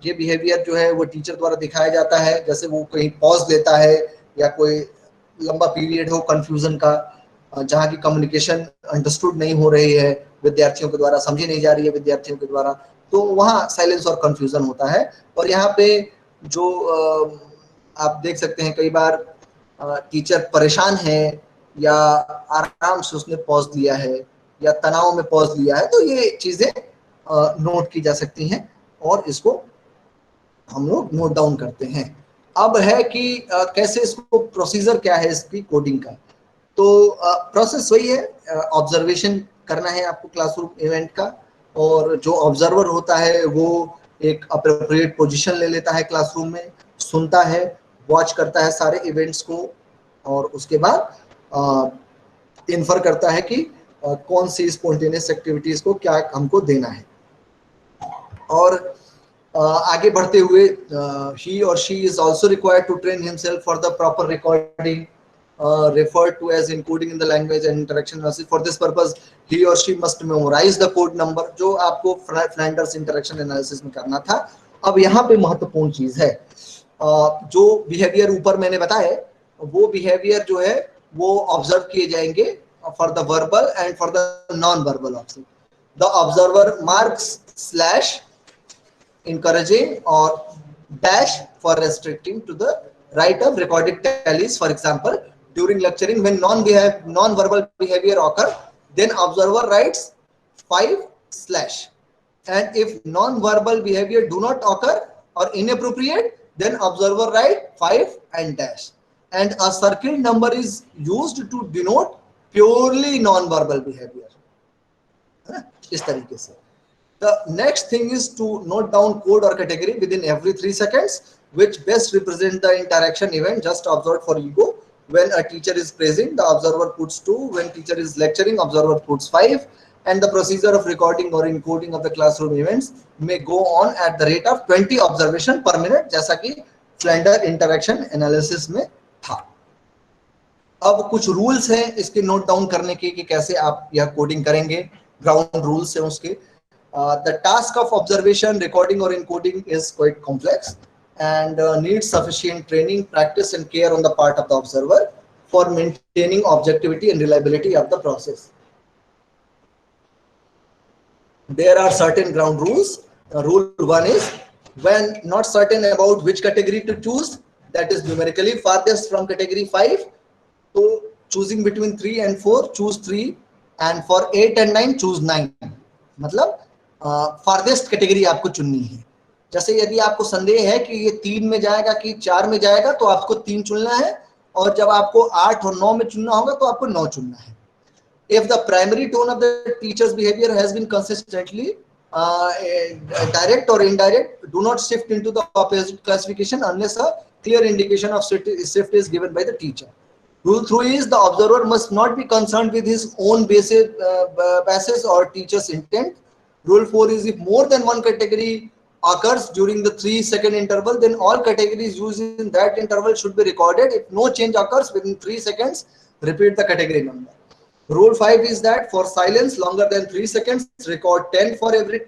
ये बिहेवियर जो है वो टीचर द्वारा दिखाया जाता है, जैसे वो कहीं पॉज लेता है या कोई लंबा पीरियड हो कंफ्यूजन का, जहाँ की कम्युनिकेशन अंडरस्टूड नहीं हो रही है विद्यार्थियों के द्वारा, समझी नहीं जा रही है विद्यार्थियों के द्वारा, तो वहाँ साइलेंस और कंफ्यूजन होता है. और यहाँ पे जो आप देख सकते हैं कई बार टीचर परेशान है या आराम से उसने पॉज लिया है या तनाव में पॉज लिया है, तो ये चीजें नोट की जा सकती हैं और इसको हम लोग नोट डाउन करते हैं. अब है कि कैसे इसको, प्रोसीजर क्या है इसकी कोडिंग का. तो प्रोसेस वही है, ऑब्जर्वेशन करना है आपको क्लासरूम इवेंट का, और जो ऑब्जर्वर होता है वो एक अप्रोप्रिएट पोजीशन ले लेता है क्लासरूम में, सुनता है, वॉच करता है सारे इवेंट्स को, और उसके बाद इन्फर करता है कि कौन सी स्पॉन्टेनियस एक्टिविटीज को क्या हमको देना है. और आगे बढ़ते हुए he or she is also required to train himself for the proper recording, referred to as encoding in the language and interaction analysis. For this purpose he or she must memorize the code number, जो आपको Flanders interaction analysis में करना था. अब यहाँ पे महत्वपूर्ण चीज है, जो बिहेवियर ऊपर मैंने बताया वो बिहेवियर जो है वो ऑब्जर्व किए जाएंगे for the verbal and for the non verbal option. The observer marks slash encouraging or dash for restricting to the right of recorded tallies. For example, during lecturing when non-verbal behavior occur, then observer writes 5/, and if non-verbal behavior do not occur or inappropriate, then observer write 5 and dash, and a circle number is used to denote purely non-verbal behavior. इस तरीके से. The next thing is to note down code or category within every 3 seconds, which best represent the interaction event just observed for ego. When a teacher is praising, the observer puts 2. When teacher is lecturing, observer puts 5. And the procedure of recording or encoding of the classroom events may go on at the rate of 20 observation per minute, जैसा कि Flander interaction analysis में था. अब कुछ rules हैं इसके note down करने के कि कैसे आप यह coding करेंगे. Ground rules हैं उसके. The task of observation, recording or encoding is quite complex and needs sufficient training, practice and care on the part of the observer for maintaining objectivity and reliability of the process. There are certain ground rules. Rule 1 is when not certain about which category to choose, that is numerically farthest from category 5. So choosing between 3 and 4, choose 3, and for 8 and 9 choose 9. मतलब farthest category आपको चुननी है. जैसे यदि आपको संदेह है कि ये 3 में जाएगा कि 4 में जाएगा, तो आपको 3 चुनना है, और जब आपको 8 और 9 में चुनना होगा तो आपको 9 चुनना है. If the primary tone of the teacher's behavior has been consistently direct or indirect, do not shift into the opposite classification unless a clear indication of shift is given by the teacher. Rule 3 is the observer must not be concerned with his own basis or teacher's intent. Rule 4 is if more than one category occurs during the 3-second interval, then all categories used in that interval should be recorded. If no change occurs within 3 seconds, repeat the category number. Rule 5 is that for silence longer than 3 seconds, record 10 for every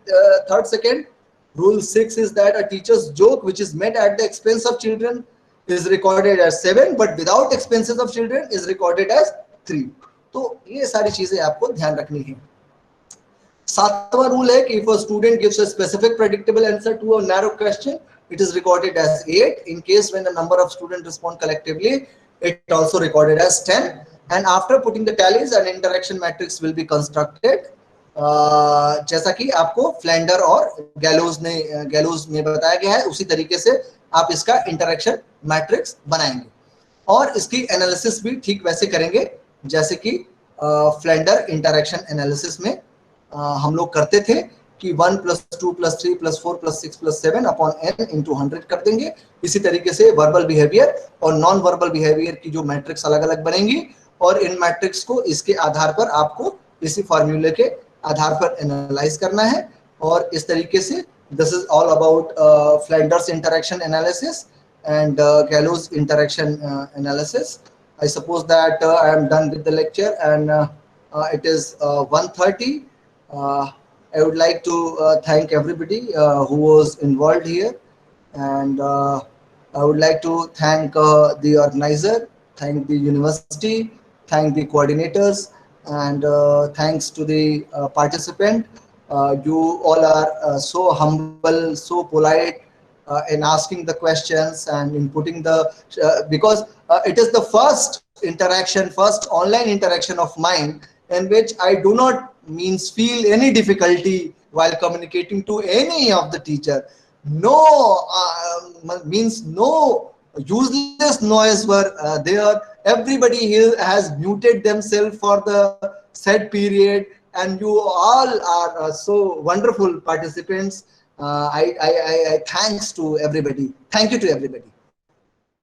third second. Rule 6 is that a teacher's joke which is made at the expense of children is recorded as 7, but without expenses of children is recorded as 3. तो ये सारी चीजें आपको ध्यान रखनी है. 7वां rule है कि if a student gives a specific predictable answer to a narrow question, it is recorded as 8. In case when the number of students respond collectively, it also recorded as 10. And after putting the tallies, an interaction matrix will be constructed. जैसा कि आपको Flanders और गैलोज में बताया गया है, उसी तरीके से आप इसका इंटरेक्शन मैट्रिक्स बनाएंगे और इसकी एनालिसिस भी ठीक वैसे करेंगे जैसे कि फ्लैंडर इंटरेक्शन एनालिसिस में हम लोग करते थे कि 1 + 2 + 3 + 4 + 6 + 7 upon n into 100 कर देंगे. इसी तरीके से वर्बल बिहेवियर और नॉन वर्बल बिहेवियर की जो मैट्रिक्स अलग अलग बनेंगी, और इन मैट्रिक्स को इसके आधार पर आपको इसी फॉर्मूले के आधार पर एनालाइज करना है. और इस तरीके से this is all about Flanders interaction analysis and Gallows interaction analysis. I suppose that I am done with the lecture, and it is 1:30. I would like to thank everybody who was involved here, and I would like to thank the organizer, thank the university, thank the coordinators, and thanks to the participant. You all are so humble, so polite in asking the questions and in putting the because it is the first interaction, first online interaction of mine in which I do not feel any difficulty while communicating to any of the teacher. No no useless noise were there. Everybody here has muted themselves for the said period, and you all are so wonderful participants. I thanks to everybody. Thank you to everybody.